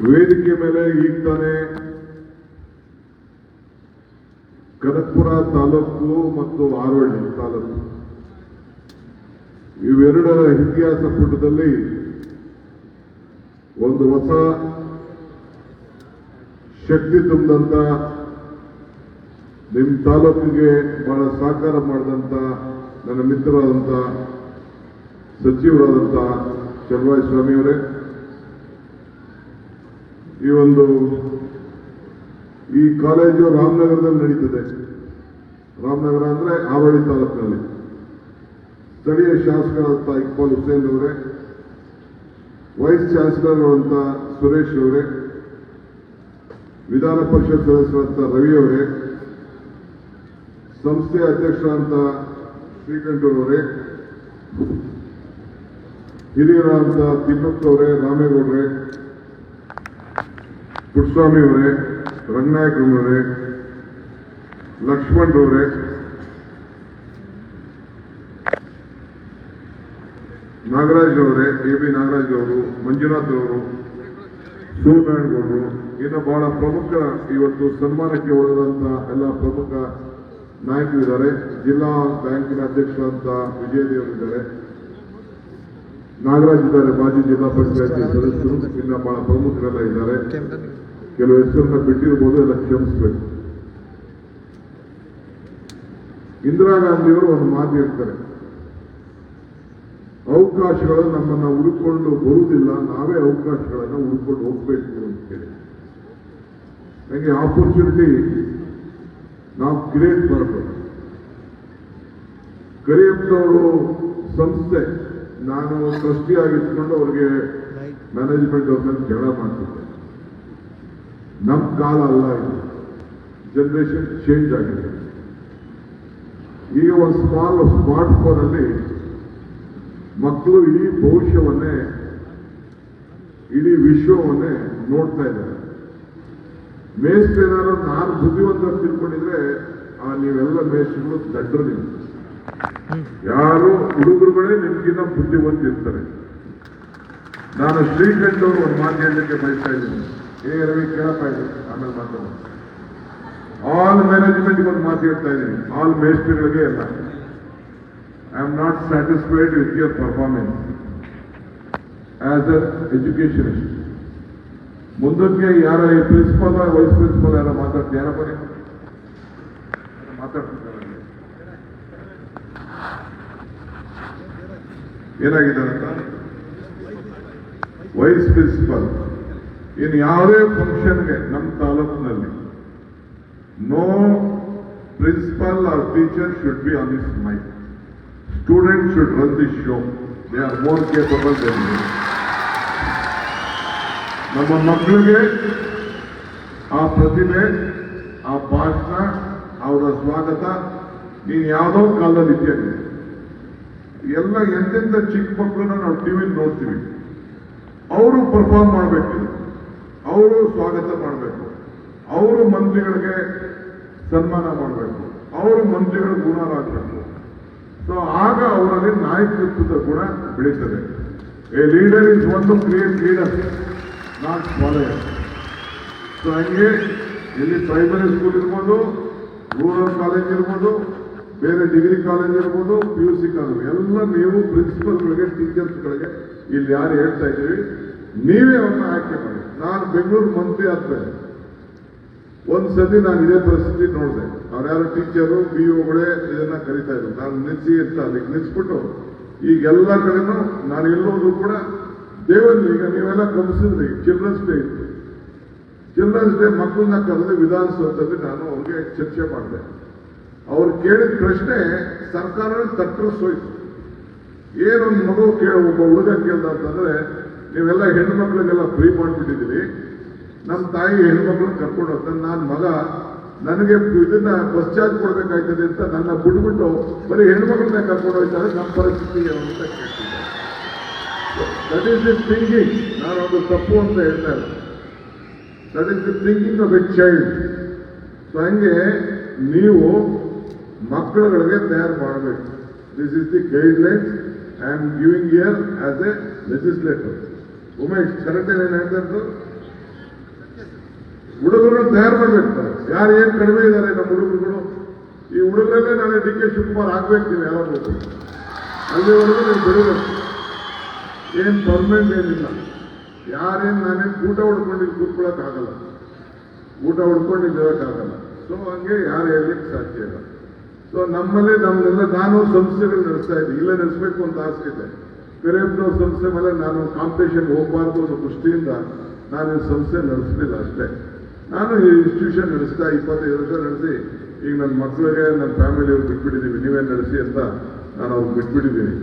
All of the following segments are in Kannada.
ವೇದಿಕೆ ಮೇಲೆ ಈಗ ತಾನೇ ಕನಕಪುರ ತಾಲೂಕು ಮತ್ತು ಆರೋಳ್ಳಿ ತಾಲೂಕು ಇವೆರಡರ ಇತಿಹಾಸ ಪುಟದಲ್ಲಿ ಒಂದು ಹೊಸ ಶಕ್ತಿ ತುಂಬಿದಂತ ನಿಮ್ಮ ತಾಲೂಕಿಗೆ ಬಹಳ ಸಹಕಾರ ಮಾಡಿದಂತ ನನ್ನ ಮಿತ್ರರಾದಂಥ ಸಚಿವರಾದಂಥ ಚಲವಾದಿ ಸ್ವಾಮಿಯವರೇ, ಈ ಕಾಲೇಜು ರಾಮನಗರದಲ್ಲಿ ನಡೀತದೆ. ರಾಮನಗರ ಅಂದ್ರೆ ಆವಳಿ ತಾಲೂಕಿನಲ್ಲಿ. ಸ್ಥಳೀಯ ಶಾಸಕರಾದಂಥ ಇಕ್ಬಾಲ್ ಹುಸೇನ್ ಅವರೇ, ವೈಸ್ ಚಾನ್ಸಲರ್ ಆದಂಥ ಸುರೇಶ್ ಅವರೇ, ವಿಧಾನ ಪರಿಷತ್ ಸದಸ್ಯರಾದಂಥ ರವಿ ಅವರೇ, ಸಂಸ್ಥೆಯ ಅಧ್ಯಕ್ಷರಾದಂಥ ಶ್ರೀಕಂಠರವರೇ, ಹಿರಿಯರಾದಂಥ ತಿಮ್ಮಕ್ಕ ಅವರೇ, ರಾಮೇಗೌಡರೇ, ಪುಟ್ಟಸ್ವಾಮಿ ಅವರೇ, ರಂಗನಾಯಕರವರೇ, ಲಕ್ಷ್ಮಣ್ ಅವರೇ, ನಾಗರಾಜ್ ಅವರೇ, ಎ.ಬಿ. ನಾಗರಾಜ್ ಅವರು, ಮಂಜುನಾಥ್ ಅವರು, ಸೂರ್ಯನಾರಾಯಣಗೌಡರು, ಇನ್ನು ಬಹಳ ಪ್ರಮುಖ ಇವತ್ತು ಸನ್ಮಾನಕ್ಕೆ ಒಳಗಾದಂಥ ಎಲ್ಲ ಪ್ರಮುಖ ನಾಯಕರಿದ್ದಾರೆ. ಜಿಲ್ಲಾ ಬ್ಯಾಂಕಿನ ಅಧ್ಯಕ್ಷರಾದಂಥ ವಿಜಯದೇವರಿದ್ದಾರೆ, ನಾಗರಾಜ್ ಇದ್ದಾರೆ, ಮಾಜಿ ಜಿಲ್ಲಾ ಪಂಚಾಯತಿ ಸದಸ್ಯರು, ಇನ್ನು ಬಹಳ ಪ್ರಮುಖರೆಲ್ಲ ಇದ್ದಾರೆ. ಕೆಲವು ಹೆಸರನ್ನ ಬಿಟ್ಟಿರ್ಬೋದು, ಎಲ್ಲ ಕ್ಷಮಿಸಬೇಕು. ಇಂದಿರಾ ಗಾಂಧಿಯವರು ಒಂದು ಮಾತು ಹೇಳ್ತಾರೆ, ಅವಕಾಶಗಳು ನಮ್ಮನ್ನ ಹುಡುಕೊಂಡು ಬರುವುದಿಲ್ಲ, ನಾವೇ ಅವಕಾಶಗಳನ್ನು ಹುಡುಕೊಂಡು ಹೋಗ್ಬೇಕು ಅಂತ ಹೇಳಿ. ನನಗೆ ಆಪರ್ಚುನಿಟಿ ನಾವು ಕ್ರಿಯೇಟ್ ಮಾಡಬೇಕು. ಕರಿಯಪ್ಪನವರು ಸಂಸ್ಥೆ ನಾನು ಟ್ರಸ್ಟಿ ಆಗಿಟ್ಕೊಂಡು ಅವ್ರಿಗೆ ಮ್ಯಾನೇಜ್ಮೆಂಟ್ ಅವ್ರ ಮೇಲೆ ಜಗಳ ಮಾಡ್ತಿದ್ದೆ. ನಮ್ಮ ಕಾಲ ಅಲ್ಲ ಇದು, ಜನರೇಷನ್ ಚೇಂಜ್ ಆಗಿದೆ. ಈಗ ಒಂದು ಸ್ಮಾರ್ಟ್ ಫೋನ್ ಅಲ್ಲಿ ಮಕ್ಕಳು ಇಡೀ ಭವಿಷ್ಯವನ್ನೇ, ಇಡೀ ವಿಶ್ವವನ್ನೇ ನೋಡ್ತಾ ಇದ್ದಾರೆ. ಮೇಷ್ಟ್ರೇನಾದ್ರು ನಾನು ಬುದ್ಧಿವಂತ ತಿಳ್ಕೊಂಡಿದ್ರೆ ನೀವೆಲ್ಲ ಮೇಷ್ಟ್ರುಗಳು ದಡ್ಡರು. ನೀವು ಯಾರು ಹುಡುಗರುಗಳೇ ನಿಮ್ಗಿನ್ನ ಬುದ್ಧಿವಂತ ಇರ್ತಾರೆ. ನಾನು ಶ್ರೀಕಂಠ ಅವರು ಒಂದು ಮಾತು ಹೇಳಲಿಕ್ಕೆ ಬಯಸ್ತಾ ಇದ್ದೀನಿ. ರವಿ ಕೇಳಪ್ಪ ಇದೆ, ಆಮೇಲೆ ಮಾತಾಡೋಣ. ಆಲ್ ಮ್ಯಾನೇಜ್ಮೆಂಟ್ಗೆ ಒಂದು ಮಾತು ಹೇಳ್ತಾ ಇದ್ದೀನಿ, ಆಲ್ ಮೇಸ್ಟ್ರಿಗಳಿಗೆ ಎಲ್ಲ. I am not satisfied with your performance as a educationist. ಮುಂದಕ್ಕೆ ಯಾರ ಪ್ರಿನ್ಸಿಪಾಲ್ ವೈಸ್ ಪ್ರಿನ್ಸಿಪಾಲ್ ಯಾರ ಮಾತಾಡ್ತೀವಿ, ಯಾರ ಬರೀ ಮಾತಾಡ್ತಿದ್ದಾರೆ. ಏನಾಗಿದ್ದಾರಂತ ವೈಸ್ ಪ್ರಿನ್ಸಿಪಾಲ್ ಇನ್ನು ಯಾವುದೇ ಫಂಕ್ಷನ್ಗೆ ನಮ್ಮ ತಾಲೂಕಿನಲ್ಲಿ no principal or teacher should be on this mike. Student should run this show. They are more capable than you. ನಮ್ಮ ಮಕ್ಕಳಿಗೆ ಆ ಪ್ರತಿಭೆ, ಆ ಭಾಷಣ, ಅವರ ಸ್ವಾಗತ ನೀನು ಯಾವುದೋ ಕಾಲದಲ್ಲಿ ಇತ್ಯಾಗಿದೆ. ಎಲ್ಲ ಎಂತೆಂಥ ಚಿಕ್ಕ ಮಕ್ಕಳನ್ನ ನಾವು ಟಿವಿಲಿ ನೋಡ್ತೀವಿ. ಅವರು ಪರ್ಫಾರ್ಮ್ ಮಾಡಬೇಕು, ಅವರು ಸ್ವಾಗತ ಮಾಡಬೇಕು, ಅವರು ಮಂತ್ರಿಗಳಿಗೆ ಸನ್ಮಾನ ಮಾಡಬೇಕು, ಅವರು ಮಂತ್ರಿಗಳ ಗುಣರಾಗಬೇಕು. ಸೊ ಆಗ ಅವರಲ್ಲಿ ನಾಯಕತ್ವದ ಗುಣ ಬೆಳೀತದೆ. A leader is one to create leader, not follower. So ಹಂಗೆ ಇಲ್ಲಿ ಪ್ರೈಮರಿ ಸ್ಕೂಲ್ ಇರ್ಬೋದು, ರೂರಲ್ ಕಾಲೇಜ್ ಇರ್ಬೋದು, ಬೇರೆ ಡಿಗ್ರಿ ಕಾಲೇಜ್ ಇರ್ಬೋದು, PUC ಕಾಲೇಜ್, ಎಲ್ಲ ನೀವು ಪ್ರಿನ್ಸಿಪಲ್ಗಳಿಗೆ, ಟೀಚರ್ಸ್ಗಳಿಗೆ ಇಲ್ಲಿ ಯಾರು ಹೇಳ್ತಾ ಇದ್ದೀವಿ, ನೀವೇ ಅವ್ರನ್ನ ಆಯ್ಕೆ ಮಾಡಿ. ನಾನು ಬೆಂಗಳೂರು ಮಂತ್ರಿ ಆದ್ಮೇಲೆ ಒಂದ್ಸತಿ ನಾನು ಇದೇ ಪರಿಸ್ಥಿತಿ ನೋಡಿದೆ. ಅವ್ರ್ಯಾರು ಟೀಚರು BOಗಳೇ ಇದನ್ನ ಕರೀತಾ ಇದ್ರು. ನಾನು ನಿಲ್ಲಿಸಿ ಅಂತ ಅಲ್ಲಿಗೆ ನಿಲ್ಲಿಸ್ಬಿಟ್ಟು ಈಗೆಲ್ಲ ಕಡೆನೂ ನಾನು ಎಲ್ಲೋದ್ರು ಕೂಡ ದೇವರಲ್ಲಿ, ಈಗ ನೀವೆಲ್ಲ ಗಮನಿಸಿದ್ರಿ, ಚಿಲ್ಡ್ರನ್ಸ್ ಡೇ ಇತ್ತು. ಚಿಲ್ಡ್ರನ್ಸ್ ಡೇ ಮಕ್ಕಳನ್ನ ಕರೆದು ವಿಧಾನಸೌಧದಲ್ಲಿ ನಾನು ಅವ್ರಿಗೆ ಚರ್ಚೆ ಮಾಡಿದೆ. ಅವ್ರು ಕೇಳಿದ ಪ್ರಶ್ನೆ ಸರ್ಕಾರ ತಟ್ಟರಿಸೋಯ್ತು. ಏನೊಂದು ಮಗು ಒಬ್ಬ ಹುಡುಗ ಕೇಳ್ದ ಅಂತಂದ್ರೆ, ನೀವೆಲ್ಲ ಹೆಣ್ಮಕ್ಳಿಗೆಲ್ಲ ಫ್ರೀ ಮಾಡಿಬಿಟ್ಟಿದ್ದೀವಿ, ನಮ್ಮ ತಾಯಿ ಹೆಣ್ಮಕ್ಳನ್ನ ಕರ್ಕೊಂಡು ಹೋಗ್ತಾನೆ, ನಾನು ಮಗ ನನಗೆ ಇದನ್ನ ಬಸ್ ಚಾರ್ಜ್ ಕೊಡ್ಬೇಕಾಯ್ತದೆ ಅಂತ ನನ್ನ ಬಿಟ್ಬಿಟ್ಟು ಬರೀ ಹೆಣ್ಮಕ್ಳನ್ನ ಕರ್ಕೊಂಡು ಹೋಗ್ತಾರೆ. ನಮ್ಮ ಪರಿಸ್ಥಿತಿ ಏನು ಅಂತ ಕೇಳ್ತಿದ್ದೆ. That is the thinking. ನಾನು ಒಂದು ತಪ್ಪು ಅಂತ ಹೇಳ್ತಾ ಇಲ್ಲ. That is the thinking of a child. So ಹಂಗೆ ನೀವು ಮಕ್ಕಳುಗಳಿಗೆ ತಯಾರು ಮಾಡಬೇಕು. This is the guidelines I am giving here as a legislator. Umesh correct ಏನು ಹೇಳ್ತಾ ಇದ್ದು ಹುಡುಗರು ತಯಾರು ಮಾಡ್ಬೇಕು. ಯಾರು ಏನ್ ಕಡಿಮೆ ಇದ್ದಾರೆ ನಮ್ಮ ಹುಡುಗರುಗಳು, ಈ ಹುಡುಗರಲ್ಲೇ ನಾಳೆ ಡಿ ಕೆ ಶಿವಕುಮಾರ್ ಆಗ್ಬೇಕು. ನೀವು ಯಾರು ಅಲ್ಲಿವರೆಗೂ ನೀವು ಬಿಡಬೇಕು. ಏನ್ ಪರ್ಮನೆಂಟ್ ಏನಿಲ್ಲ. ಯಾರೇನು ನಾನೇನು ಊಟ ಹೊಡ್ಕೊಂಡು ಕೂತ್ಕೊಳ್ಳೋಕ್ಕಾಗಲ್ಲ, ಊಟ ಹೊಡ್ಕೊಂಡು ಇರೋಕ್ಕಾಗಲ್ಲ. ಸೊ ಹಂಗೆ ಯಾರು ಹೇಳಲಿಕ್ಕೆ ಸಾಧ್ಯ ಇಲ್ಲ. ಸೊ ನಮ್ಮಲ್ಲಿ ನಮ್ಮೆಲ್ಲ ನಾನು ಸಂಸ್ಥೆಗಳು ನಡೆಸ್ತಾ ಇದ್ದೆ, ಇಲ್ಲೇ ನಡೆಸಬೇಕು ಅಂತ ಆಸೆ ಇದೆ. ಕರಿಯಪ್ಪನವ್ರ ಸಂಸ್ಥೆ ಮೇಲೆ ನಾನು ಕಾಂಪಿಟೇಷನ್ ಹೋಗಬಾರ್ದು ಅನ್ನೋ ದೃಷ್ಟಿಯಿಂದ ನಾನು ಈ ಸಂಸ್ಥೆ ನಡೆಸಲಿಲ್ಲ ಅಷ್ಟೇ. ನಾನು ಈ ಇನ್ಸ್ಟಿಟ್ಯೂಷನ್ ನಡೆಸ್ತಾ 25 ವರ್ಷ ನಡೆಸಿ ಈಗ ನನ್ನ ಮಕ್ಕಳಿಗೆ ನನ್ನ ಫ್ಯಾಮಿಲಿಯವ್ರು ಬಿಟ್ಬಿಟ್ಟಿದ್ದೀವಿ, ನೀವೇ ನಡೆಸಿ ಅಂತ ನಾನು ಅವ್ರಿಗೆ ಬಿಟ್ಬಿಟ್ಟಿದ್ದೀನಿ.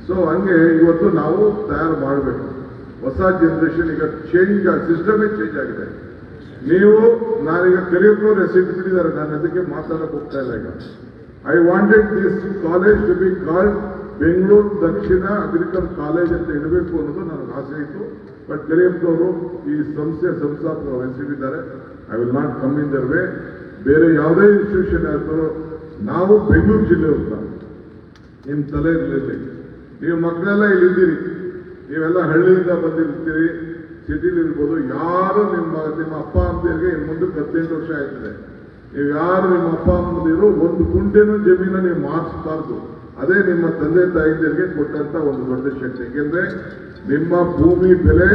ಸೊ ಹಂಗೆ ಇವತ್ತು ನಾವು ತಯಾರು ಮಾಡಬೇಕು. ಹೊಸ ಜನರೇಷನ್ ಈಗ ಚೇಂಜ್, ಸಿಸ್ಟಮೇ ಚೇಂಜ್ ಆಗಿದೆ. ನೀವು ನಾನೀಗ ಕರಿಯಪ್ಪನವ್ರು ಹೆಸರು ಬಿಟ್ಟಿದ್ದಾರೆ, ನಾನು ಅದಕ್ಕೆ ಮಾತಾಡಕ್ಕೆ ಹೋಗ್ತಾ ಇಲ್ಲ. ಈಗ I wanted this college to be called Bengaluru Dakshina agriculture college ಅಂತ ಇಡಬೇಕು ಅನ್ನೋದು ನನಗೆ ಆಸೆ ಇತ್ತು. ಬಟ್ ಕರಿಯಪ್ಪನವರು ಈ ಸಂಸ್ಥೆ ಸಂಸ್ಥಾಪಕರು ವಹಿಸಿದ್ದಾರೆ. I will not come in their way. ಬೇರೆ ಯಾವುದೇ ಇನ್ಸ್ಟಿಟ್ಯೂಷನ್ ಆದರೂ ನಾವು ಬೆಂಗಳೂರು ಜಿಲ್ಲೆಯವ್ರನ್ನ ನಿಮ್ಮ ತಲೆ ಇರಲಿಲ್ಲ. ನೀವು ಮಕ್ಕಳೆಲ್ಲ ಇಲ್ಲಿದ್ದೀರಿ, ನೀವೆಲ್ಲ ಹಳ್ಳಿಯಿಂದ ಬಂದಿರ್ತೀರಿ, ಸಿಟಿಲಿ ಇರ್ಬೋದು. ಯಾರು ನಿಮ್ಮ ಅಪ್ಪ ಅಮ್ಮದಿರಿಗೆ ಇನ್ನು ಮುಂದಕ್ಕೆ 18 ವರ್ಷ ಆಯ್ತದೆ. ನೀವು ಯಾರು ನಿಮ್ಮ ಅಪ್ಪ ಅಮ್ಮದಿರು ಒಂದು ಕುಂಟೆನೂ ಜಮೀನ ನೀವು ಮಾರ್ಚಬಾರ್ದು. ಅದೇ ನಿಮ್ಮ ತಂದೆ ತಾಯಿಯರಿಗೆ ಕೊಟ್ಟಂತ ಒಂದು ದೊಡ್ಡ ಶಕ್ತಿ. ಏಕೆಂದ್ರೆ ನಿಮ್ಮ ಭೂಮಿ ಬೆಲೆ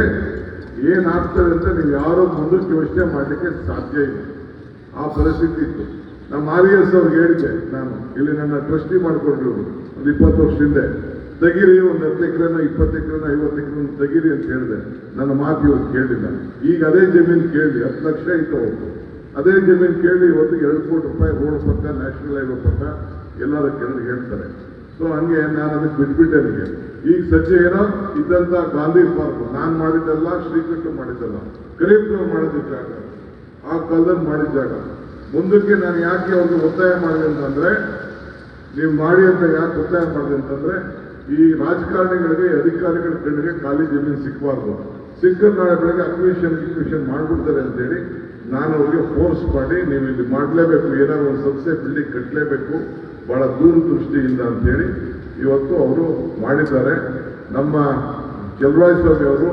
ಏನಾಗ್ತದೆ ಅಂತ ನೀವು ಯಾರೋ ಮುಂದಕ್ಕೆ ಯೋಚನೆ ಮಾಡಲಿಕ್ಕೆ ಸಾಧ್ಯ ಇಲ್ಲ. ಆ ಪರಿಸ್ಥಿತಿ ಇತ್ತು. ನಮ್ಮ RS ಅವ್ರಿಗೆ ಹೇಳಿದ್ದೆ, ನಾನು ಇಲ್ಲಿ ನನ್ನ ಟ್ರಸ್ಟಿ ಮಾಡ್ಕೊಂಡ್ರು ಒಂದು 20 ವರ್ಷದಿಂದ, ತೆಗೀರಿ ಒಂದು 10 ಎಕರೆನ 20 ಎಕರೆನ 50 ಎಕರೆನ ತೆಗೀರಿ ಅಂತ ಹೇಳಿದೆ. ನನ್ನ ಮಾತು ಇವತ್ತು ಕೇಳಿಲ್ಲ. ಈಗ ಅದೇ ಜಮೀನು ಕೇಳಿ 10 ಲಕ್ಷ ಇತ್ತು ಅವತ್ತು. ಅದೇ ಜಮೀನು ಕೇಳಿ ಇವತ್ತು 2 ಕೋಟಿ ರೂಪಾಯಿ ರೋಡ್ ಪಕ್ಕ, ನ್ಯಾಷನಲ್ ಹೈವೇ ಪಕ್ಕ ಎಲ್ಲರ ಕೆಲವರು ಹೇಳ್ತಾರೆ. ಸೊ ಹಂಗೆ ನಾನು ಅದಕ್ಕೆ ಬಿಟ್ಬಿಟ್ಟೆ. ನನಗೆ ಈಗ ಸಜ್ಜೆ ಏನೋ ಇದ್ದಂತ ಗಾಂಧಿ ಪಾರ್ಕ್ ನಾನು ಮಾಡಿದ್ದಲ್ಲ, ಶ್ರೀಕಂಠ ಮಾಡಿದ್ದಲ್ಲ, ಕರಿಯಪ್ಪನವ್ರು ಮಾಡಿದ ಜಾಗ, ಆ ಕಾಲದಲ್ಲಿ ಮಾಡಿದ ಜಾಗ. ಮುಂದಕ್ಕೆ ನಾನು ಯಾಕೆ ಅವ್ರಿಗೆ ಒತ್ತಾಯ ಮಾಡಿದೆ ಅಂತಂದ್ರೆ, ನೀವು ಮಾಡಿ ಅಂತ ಯಾಕೆ ಒತ್ತಾಯ ಮಾಡಿದೆ ಅಂತಂದ್ರೆ, ಈ ರಾಜಕಾರಣಿಗಳಿಗೆ ಅಧಿಕಾರಿಗಳ ಕಣ್ಣಿಗೆ ಖಾಲಿ ಜಮೀನು ಸಿಕ್ಕಬಾರ್ದು. ಸಿಕ್ಕ ನಾಳೆ ಬೆಳಗ್ಗೆ ಅಕ್ವಿಷನ್ ಮಾಡ್ಬಿಡ್ತಾರೆ ಅಂತೇಳಿ ನಾನು ಅವ್ರಿಗೆ ಫೋರ್ಸ್ ಮಾಡಿ, ನೀವು ಇಲ್ಲಿ ಮಾಡಲೇಬೇಕು, ಏನಾದ್ರು ಒಂದು ಸಂಸ್ಥೆ ಬಿಲ್ಡಿಂಗ್ ಕಟ್ಟಲೇಬೇಕು ಬಹಳ ದೂರದೃಷ್ಟಿಯಿಂದ ಅಂತೇಳಿ ಇವತ್ತು ಅವರು ಮಾಡಿದ್ದಾರೆ. ನಮ್ಮ ಚಲರಾಯ ಸ್ವಾಮಿ ಅವರು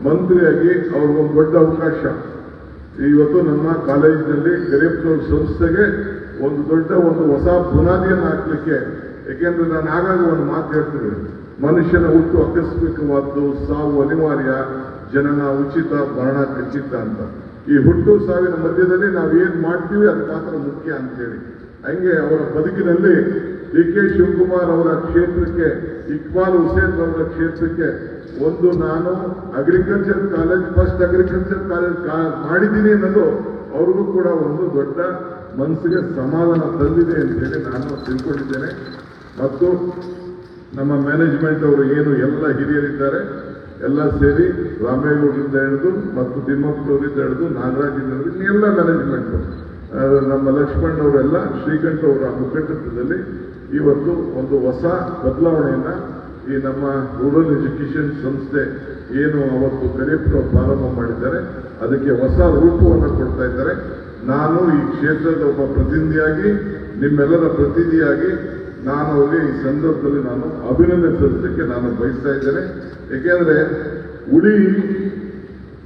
ಮಂತ್ರಿಯಾಗಿ ಅವ್ರಿಗೊಂದು ದೊಡ್ಡ ಅವಕಾಶ. ಇವತ್ತು ನಮ್ಮ ಕಾಲೇಜಿನಲ್ಲಿ ಕರಿಯಪ್ಪನವ್ರ ಸಂಸ್ಥೆಗೆ ಒಂದು ದೊಡ್ಡ ಒಂದು ಹೊಸ ಬುನಾದಿಯನ್ನು ಹಾಕ್ಲಿಕ್ಕೆ. ಏಕೆಂದ್ರೆ ನಾನು ಆಗಾಗ ಒಂದು ಮಾತು ಹೇಳ್ತೀನಿ, ಮನುಷ್ಯನ ಹುಟ್ಟು ಆಕಸ್ಮಿಕವಾದ್ದು, ಸಾವು ಅನಿವಾರ್ಯ, ಜನನ ಉಚಿತ, ಮರಣ ಖಚಿತ ಅಂತ. ಈ ಹುಟ್ಟು ಸಾವಿನ ಮಧ್ಯದಲ್ಲಿ ನಾವು ಏನ್ ಮಾಡ್ತೀವಿ ಅದು ಮಾತ್ರ ಮುಖ್ಯ ಅಂತೇಳಿ. ಹಂಗೆ ಅವರ ಬದುಕಿನಲ್ಲಿ ಡಿ ಕೆ ಶಿವಕುಮಾರ್ ಅವರ ಕ್ಷೇತ್ರಕ್ಕೆ, ಇಕ್ಬಾಲ್ ಹುಸೇನ್ ಅವರ ಕ್ಷೇತ್ರಕ್ಕೆ ಒಂದು ನಾನು agriculture college, first agriculture college ಮಾಡಿದ್ದೀನಿ ಅನ್ನೋದು ಅವ್ರಿಗೂ ಕೂಡ ಒಂದು ದೊಡ್ಡ ಮನಸ್ಸಿಗೆ ಸಮಾಧಾನ ತಂದಿದೆ ಅಂತೇಳಿ ನಾನು ತಿಳ್ಕೊಂಡಿದ್ದೇನೆ. ಮತ್ತು ನಮ್ಮ ಮ್ಯಾನೇಜ್ಮೆಂಟ್ ಅವರು ಏನು ಎಲ್ಲ ಹಿರಿಯರಿದ್ದಾರೆ ಎಲ್ಲ ಸೇರಿ, ರಾಮೇಗೌಡರಿಂದ ಹಿಡಿದು ಮತ್ತು ತಿಮ್ಮಪ್ಪನವರಿಂದ ಹಿಡಿದು ನಾಗರಾಜಿಂದ ಹಿಡಿದು ಎಲ್ಲ ಮ್ಯಾನೇಜ್ಮೆಂಟು, ನಮ್ಮ ಲಕ್ಷ್ಮಣ್ ಅವರೆಲ್ಲ, ಶ್ರೀಕಂಠ ಅವರ ಮುಖಂಡತ್ವದಲ್ಲಿ ಇವತ್ತು ಒಂದು ಹೊಸ ಬದಲಾವಣೆಯನ್ನ ಈ ನಮ್ಮ ರೂರಲ್ ಎಜುಕೇಶನ್ ಸಂಸ್ಥೆ ಏನು ಅವತ್ತು ಕರಿಯಪ್ಪನವರು ಪ್ರಾರಂಭ ಮಾಡಿದ್ದಾರೆ ಅದಕ್ಕೆ ಹೊಸ ರೂಪವನ್ನು ಕೊಡ್ತಾ ಇದ್ದಾರೆ. ನಾನು ಈ ಕ್ಷೇತ್ರದ ಒಬ್ಬ ಪ್ರತಿನಿಧಿಯಾಗಿ, ನಿಮ್ಮೆಲ್ಲರ ಪ್ರತಿನಿಧಿಯಾಗಿ ನಾನು ಅವರಿಗೆ ಈ ಸಂದರ್ಭದಲ್ಲಿ ನಾನು ಅಭಿನಂದನೆ ಸಲ್ಲಿಸಲಿಕ್ಕೆ ನಾನು ಬಯಸ್ತಾ ಇದ್ದೇನೆ. ಏಕೆಂದ್ರೆ ಉಳಿ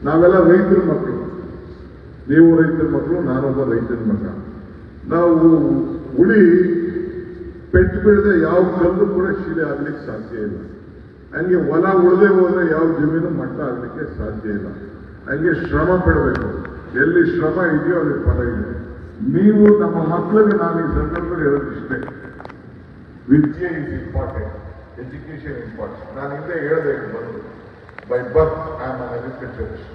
ನಾವೆಲ್ಲ ರೈತರ ಮಕ್ಕಳು, ನೀವು ರೈತರ ಮಕ್ಕಳು, ನಾನೊಬ್ಬ ರೈತರ ಮಗ. ನಾವು ಉಳಿ ಪೆಟ್ಟು ಬಿಡದೆ ಯಾವ ಕಲ್ಲು ಕೂಡ ಶಿಲೆ ಆಗ್ಲಿಕ್ಕೆ ಸಾಧ್ಯ ಇಲ್ಲ. ಹಂಗೆ ಹೊಲ ಉಳದೆ ಹೋದ್ರೆ ಯಾವ ಜಮೀನು ಮಟ್ಟ ಆಗ್ಲಿಕ್ಕೆ ಸಾಧ್ಯ ಇಲ್ಲ. ಹಂಗೆ ಶ್ರಮ ಪಡಬೇಕು. ಎಲ್ಲಿ ಶ್ರಮ ಇದೆಯೋ ಅಲ್ಲಿ ಫಲ ಇದೆ. ನೀವು ನಮ್ಮ ಮಕ್ಕಳಿಗೆ ನಾನು ಈ ಸಂದರ್ಭದಲ್ಲಿ ಹೇಳೋದಿಷ್ಟೇ, ವಿದ್ಯೆ ಈಸ್ ಇಂಪಾರ್ಟೆಂಟ್, ಎಜುಕೇಶನ್ ಇಂಪಾರ್ಟೆಂಟ್. ನಾನು ಹಿಂದೆ ಹೇಳಬೇಕು ಬಂದು, by birth I am an agriculturist,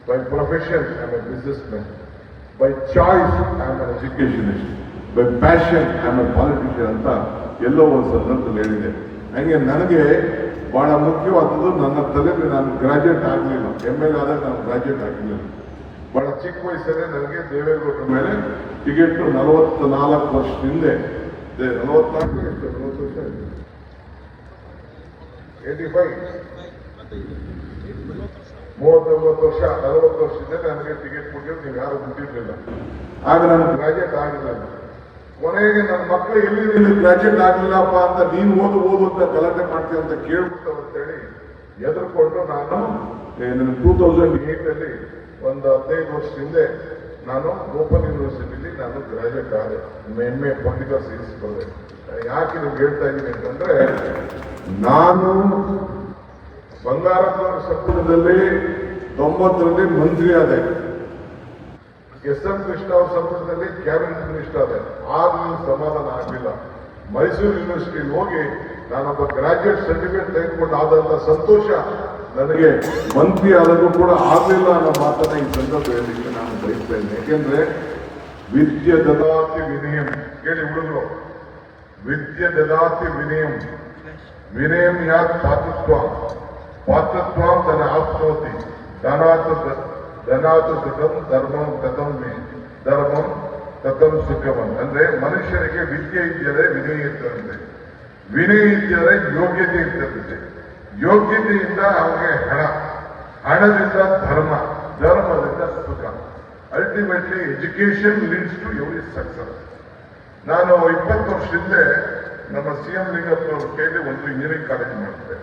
by profession I am A business man, by choice I am an educationist, by passion I am A politician ಅಂತ ಎಲ್ಲೋ ಒಂದು ಸಂದರ್ಭದಲ್ಲಿ ಹೇಳಿದೆ. ಹಂಗೆ ನನಗೆ ಬಹಳ ಮುಖ್ಯವಾದದ್ದು ನನ್ನ ತಲೆಗೆ ನಾನು ಗ್ರಾಜ್ಯುಯೇಟ್ ಆಗಲಿಲ್ಲ. ML ಆದಾಗ ನಾನು ಗ್ರಾಜ್ಯುಯೇಟ್ ಆಗಲಿಲ್ಲ. ಬಹಳ ಚಿಕ್ಕ ವಯಸ್ಸಲ್ಲೇ ನನಗೆ ದೇವೇಗೌಡರ ಮೇಲೆ ಟಿಕೆಟ್ 44 ವರ್ಷದ ಹಿಂದೆ, 44 ಎಷ್ಟು 40 ವರ್ಷ 85 39 ವರ್ಷ 40 ವರ್ಷದಿಂದ ನನಗೆ ಟಿಕೆಟ್ ಕೊಟ್ಟಿದ್ದು ನೀವು ಯಾರು ಬಿಟ್ಟಿರಲಿಲ್ಲ. ಆಗ ನಾನು ಗ್ರಾಜ್ಯುಯೇಟ್ ಆಗಿರಲಿಲ್ಲ. ಕೊನೆಗೆ ನನ್ನ ಮಕ್ಕಳು ಎಲ್ಲಿ ಗ್ರಾಜ್ಯುಯೇಟ್ ಆಗಲಿಲ್ಲಪ್ಪ ಅಂತ, ನೀನು ಓದು ಅಂತ ಗಲಾಟೆ ಮಾಡ್ತೀವಿ ಅಂತ ಕೇಳ್ಬಿಟ್ಟು ಅಂತೇಳಿ ಎದುರುಕೊಂಡು ನಾನು 2008 ಒಂದು 15 ವರ್ಷದ ಹಿಂದೆ ನಾನು ಓಪನ್ ಯೂನಿವರ್ಸಿಟಿಲಿ ನಾನು ಗ್ರಾಜುಯೇಟ್ ಆದೆ. MA ಪೊಲಿಟಿಕಲ್ ಸೈನ್ಸ್ ಬಂದೆ. ಯಾಕೆ ನಿಮ್ಗೆ ಹೇಳ್ತಾ ಇದ್ದೀನಿ ಅಂತಂದ್ರೆ, ನಾನು ಬಂಗಾರಪ್ಪನವರ ಸಂಪುಟದಲ್ಲಿ 90ರಲ್ಲಿ ಮಂತ್ರಿ ಆದೆ. SM ಕೃಷ್ಣ ಅವ್ರ ಸಂಪುಟದಲ್ಲಿ ಕ್ಯಾಬಿನೆಟ್ ಮಿನಿಸ್ಟರ್ ಆದೆ. ಆದ್ರೂ ಸಮಾಧಾನ ಆಗಲಿಲ್ಲ. ಮೈಸೂರು ಯೂನಿವರ್ಸಿಟಿಗೆ ಹೋಗಿ ನಾನೊಬ್ಬ ಗ್ರಾಜುಯೇಟ್ ಸರ್ಟಿಫಿಕೇಟ್ ತೆಗೆದುಕೊಂಡು ಆದಲ್ಲ ಸಂತೋಷ ನನಗೆ ಮಂತ್ರಿ ಆದರೂ ಕೂಡ ಆಗಲಿಲ್ಲ ಅನ್ನೋ ಮಾತನ್ನ ಈ ಸಂದರ್ಭದಲ್ಲಿ ನಾನು ಬಯಸ್ತೇನೆ. ಯಾಕೆಂದ್ರೆ ವಿದ್ಯೆ ದದಾತಿ ವಿನಯಂ, ಕೇಳಿ ಹುಡುಗರು, ವಿದ್ಯೆ ದದಾತಿ ವಿನಯಂ, ವಿನಯಂ ಯಾತ್ ಪಾತೃತ್ವ, ಪಾತೃತ್ವ ತನ್ನ ಆಪ್ನೋತಿ, ಧನಾತು ದೃಢಂ ಧರ್ಮಂ ಕಥಂ ಮೇ ಧರ್ಮಂ ಕಥಂ ಸುಖಮಂ. ಅಂದ್ರೆ ಮನುಷ್ಯನಿಗೆ ವಿದ್ಯೆ ಇದ್ದರೆ ವಿನಯ ಇರ್ತದಂತೆ, ವಿನಯ ಇದ್ದರೆ ಯೋಗ್ಯತೆ ಇರ್ತದಂತೆ, ಯೋಗ್ಯತೆಯಿಂದ ಅವನಿಗೆ ಹಣ, ಹಣದಿಂದ ಧರ್ಮ, ಧರ್ಮದಿಂದ ಸುಖ. Ultimately education leads to every success. ನಾನು 20 ವರ್ಷ ಹಿಂದೆ ನಮ್ಮ CM ಲಿಂಗಪ್ಪನವ್ರ ಕೈಲಿ ಒಂದು ಇಂಜಿನಿಯರಿಂಗ್ ಕಾಲೇಜ್ ಮಾಡಿದೆ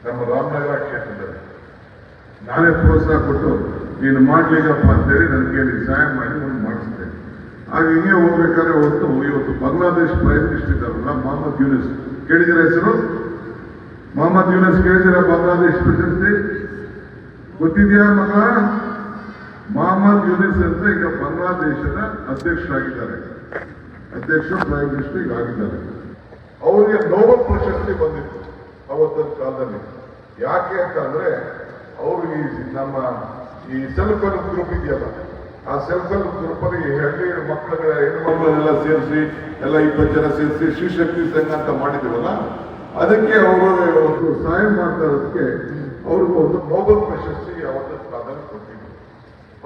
ನಮ್ಮ ರಾಮನಗರ ಕ್ಷೇತ್ರದಲ್ಲಿ. ನಾನೇ ಪ್ರೋತ್ಸಾಹ ಕೊಟ್ಟು ನೀನು ಮಾಡ್ಲಿಕ್ಕಪ್ಪ ಅಂತೇಳಿ ನನ್ನ ಕೇಳಿ ಸಹಾಯ ಮಾಡಿ ಒಂದು ಮಾಡಿಸ್ತೇನೆ. ಆಗ ಹಿಂಗೆ ಹೋಗ್ಬೇಕಾದ್ರೆ ಇವತ್ತು ಬಾಂಗ್ಲಾದೇಶ್ ಪ್ರೈಮ್ ಮಿನಿಸ್ಟರ್ ಇದ್ದಾರಲ್ಲ, ಮೊಹಮ್ಮದ್ ಯೂನಿಸ್, ಕೇಳಿದಿರ ಹೆಸರು? ಮೊಹಮ್ಮದ್ ಯೂನಿಸ್ ಕೇಳಿದಿರ? ಬಾಂಗ್ಲಾದೇಶ್ ಪ್ರಶಸ್ತಿ ಗೊತ್ತಿದೆಯಾ ಮಗ? ಮೊಹಮ್ಮದ್ ಯೂನಿಸ್ ಅಂತ ಈಗ ಬಾಂಗ್ಲಾದೇಶದ ಅಧ್ಯಕ್ಷರಾಗಿದ್ದಾರೆ, ಅಧ್ಯಕ್ಷ ಪ್ರೈಮ್ ಮಿನಿಸ್ಟರ್ ಈಗ ಆಗಿದ್ದಾರೆ. ಅವರಿಗೆ ನೋಬೆಲ್ ಪ್ರಶಸ್ತಿ ಬಂದಿತ್ತು ಅವತ್ತಿನ ಕಾಲದಲ್ಲಿ. ಯಾಕೆ ಅಂತಂದ್ರೆ ಅವರು ನಮ್ಮ ಸೆಲ್ಫ್ ಹೆಲ್ಪ್ ಗ್ರೂಪ್ ಇದೆಯಲ್ಲ, ಆ ಸೆಲ್ಫ್ ಹೆಲ್ಪ್ ಗ್ರೂಪ್ ಅಲ್ಲಿ ಹಳ್ಳಿ ಮಕ್ಕಳ ಹೆಣ್ಣುಮಕ್ಕಳನ್ನೆಲ್ಲ ಸೇರಿಸಿ ಎಲ್ಲ 20 ಜನ ಸೇರಿಸಿ ಶ್ರೀಶಕ್ತಿ ಸಂಘ ಅಂತ ಮಾಡಿದ್ರಲ್ಲ, ಅದಕ್ಕೆ ಅವರು ಒಂದು ಸಹಾಯ ಮಾಡ್ತಾ ಇರೋದಕ್ಕೆ ಅವ್ರಿಗೂ ಒಂದು ನೋಬೆಲ್ ಪ್ರಶಸ್ತಿ ಅವತ್ತಿನ ಕಾಲದಲ್ಲಿ ಕೊಟ್ಟಿದ್ರು.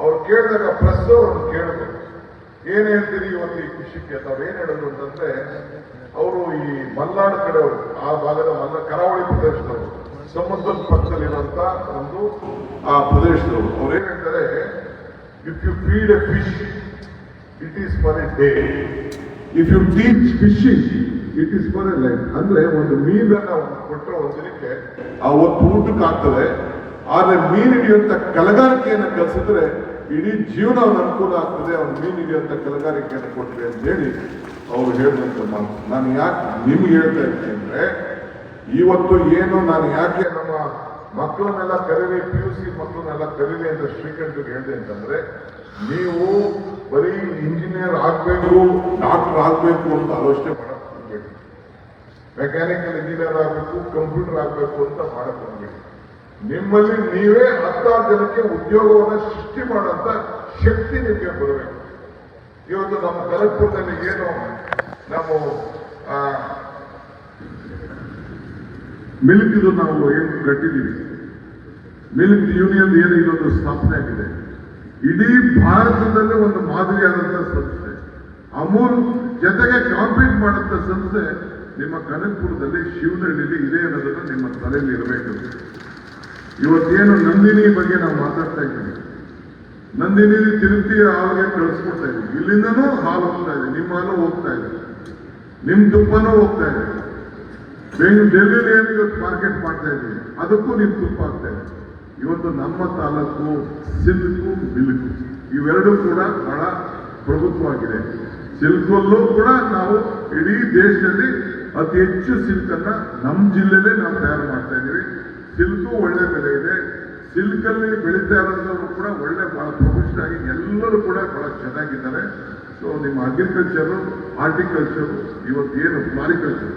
ಅವ್ರು ಕೇಳಿದಾಗ ಪ್ರೆಸ್ ಅವ್ರನ್ನ ಕೇಳಬೇಕು, ಏನ್ ಹೇಳ್ತೀರಿ ಇವತ್ತು ಈ ಕೃಷಿಗೆ? ತಾವೇನ್ ಹೇಳಿದ್ರು ಅಂತಂದ್ರೆ, ಅವರು ಈ ಮಲ್ನಾಡು ಕಡೆಯವರು, ಆ ಭಾಗದ ಕರಾವಳಿ ಪ್ರದೇಶದವರು, ಸಮುದ್ರದ ಪಕ್ಕದಲ್ಲಿರುವಂತ ಒಂದು ಆ ಪ್ರದೇಶದವರು, ಅವ್ರು ಏನ್ ಹೇಳ್ತಾರೆ, if you feed a fish it is for a day, if you teach fishing it is for a life. ಅಂದ್ರೆ ಒಂದು ಮೀನನ್ನ ಕೊಟ್ಟರೆ ಒಂದು ದಿನಕ್ಕೆ ಆ ಒಂದು ಊಟಕ್ಕೆ ಆಗ್ತದೆ, ಆದ್ರೆ ಮೀನು ಹಿಡಿಯುವಂತ ಕಲಗಾರಿಕೆಯನ್ನು ಕಲಿಸಿದ್ರೆ ಇಡೀ ಜೀವನ ಅವ್ನ ಅನುಕೂಲ ಆಗ್ತದೆ. ಅವ್ನು ಮೀನು ಹಿಡಿಯುವಂತ ಕಲಗಾರಿಕೆಯನ್ನು ಕೊಟ್ಟರೆ ಅಂತ ಹೇಳಿ ಅವ್ರು ಹೇಳಿದಂತ ಮಾತು ನಾನು ಯಾಕೆ ನಿಮ್ಗೆ ಹೇಳ್ತಾ ಇದ್ದೀನಿ ಅಂದ್ರೆ, ಇವತ್ತು ಏನು ನಾನು ಯಾಕೆ ನಮ್ಮ ಮಕ್ಕಳನ್ನೆಲ್ಲ ಕರೀರಿ, PUC ಮಕ್ಕಳನ್ನೆಲ್ಲ ಕರೀರಿ ಅಂತ ಶ್ರೀಕಂಠಗೆ ಹೇಳಿದೆ ಅಂತಂದ್ರೆ, ನೀವು ಬರೀ ಇಂಜಿನಿಯರ್ ಆಗ್ಬೇಕು, ಡಾಕ್ಟರ್ ಆಗ್ಬೇಕು ಅಂತ ಆಲೋಚನೆ ಮಾಡಕ್ ಹೋಗ್ಬೇಕು, ಮೆಕ್ಯಾನಿಕಲ್ ಇಂಜಿನಿಯರ್ ಆಗ್ಬೇಕು, ಕಂಪ್ಯೂಟರ್ ಆಗ್ಬೇಕು ಅಂತ ಮಾಡಕ್ ಹೋಗ್ಬೇಕು. ನಿಮ್ಮಲ್ಲಿ ನೀವೇ 10 ಜನಕ್ಕೆ ಉದ್ಯೋಗವನ್ನು ಸೃಷ್ಟಿ ಮಾಡುವಂತ ಶಕ್ತಿ ನಿಮಗೆ ಬರಬೇಕು. ಇವತ್ತು ನಮ್ಮ ಕನಕಪುರದಲ್ಲಿ ಏನು ನಾವು ಮಿಲ್ಕ್ ಇದು ನಾವು ಏನು ಕಟ್ಟಿದ್ದೀವಿ, ಮಿಲ್ಕ್ ಯೂನಿಯನ್ ಏನು ಇಲ್ಲೊಂದು ಸ್ಥಾಪನೆ ಆಗಿದೆ. ಇಡೀ ಭಾರತದಲ್ಲೇ ಒಂದು ಮಾದರಿಯಾದಂತಹ ಸಂಸ್ಥೆ. ಅಮೂಲ್ ಜೊತೆಗೆ ಕಾಂಪೀಟ್ ಮಾಡುವಂತ ಸಂಸ್ಥೆ ನಿಮ್ಮ ಕನಕಪುರದಲ್ಲಿ ಶಿವನಹಳ್ಳಿಲಿ ಇದೆ ಅನ್ನೋದನ್ನು ನಿಮ್ಮ ತಲೆಯಲ್ಲಿ ಇರಬೇಕು. ಇವತ್ತೇನು ನಂದಿನಿ ಬಗ್ಗೆ ನಾವು ಮಾತಾಡ್ತಾ ಇದ್ದೀವಿ, ನಂದಿನಿ ತಿರುಪತಿ ಹಾಲಿಗೆ ಕಳಿಸ್ಕೊಡ್ತಾ ಇದ್ದೀವಿ, ಇಲ್ಲಿಂದನೂ ಹಾಲು ಹೋಗ್ತಾ ಇದೆ, ನಿಮ್ಮ ಹಾಲು ಹೋಗ್ತಾ ಇದೆ, ನಿಮ್ ತುಪ್ಪನೂ ಹೋಗ್ತಾ ಇದೆ. ಡೆಲ್ಲಿಲಿ ಏನು ಇವತ್ತು ಮಾರ್ಕೆಟ್ ಮಾಡ್ತಾ ಇದ್ದೀವಿ, ಅದಕ್ಕೂ ನಿಮ್ ತುಪ್ಪ ಆಗ್ತಾ ಇದೆ. ಇವತ್ತು ನಮ್ಮ ತಾಲೂಕು ಸಿಲ್ಕು ಮಿಲ್ಕು ಇವೆರಡೂ ಕೂಡ ಬಹಳ ಪ್ರಭುತ್ವವಾಗಿದೆ. ಸಿಲ್ಕಲ್ಲೂ ಕೂಡ ನಾವು ಇಡೀ ದೇಶದಲ್ಲಿ ಅತಿ ಹೆಚ್ಚು ಸಿಲ್ಕನ್ನ ನಮ್ಮ ಜಿಲ್ಲೆಲೇ ನಾವು ತಯಾರು ಮಾಡ್ತಾ ಇದ್ದೀವಿ. ಸಿಲ್ಕು ಒಳ್ಳೆ ಬೆಲೆ ಇದೆ. ಸಿಲ್ಕಲ್ಲಿ ಬೆಳೀತಾ ಇರೋಂಥವ್ರು ಕೂಡ ಒಳ್ಳೆ ಬಹಳ ಪ್ರೊಫೆಷನ್ ಆಗಿ ಎಲ್ಲರೂ ಕೂಡ ಬಹಳ ಚೆನ್ನಾಗಿದ್ದಾರೆ. ಸೊ ನಿಮ್ಮ ಅಗ್ರಿಕಲ್ಚರು, ಹಾರ್ಟಿಕಲ್ಚರು, ಇವತ್ತೇನು ಫ್ಲಾರಿಕಲ್ಚರ್,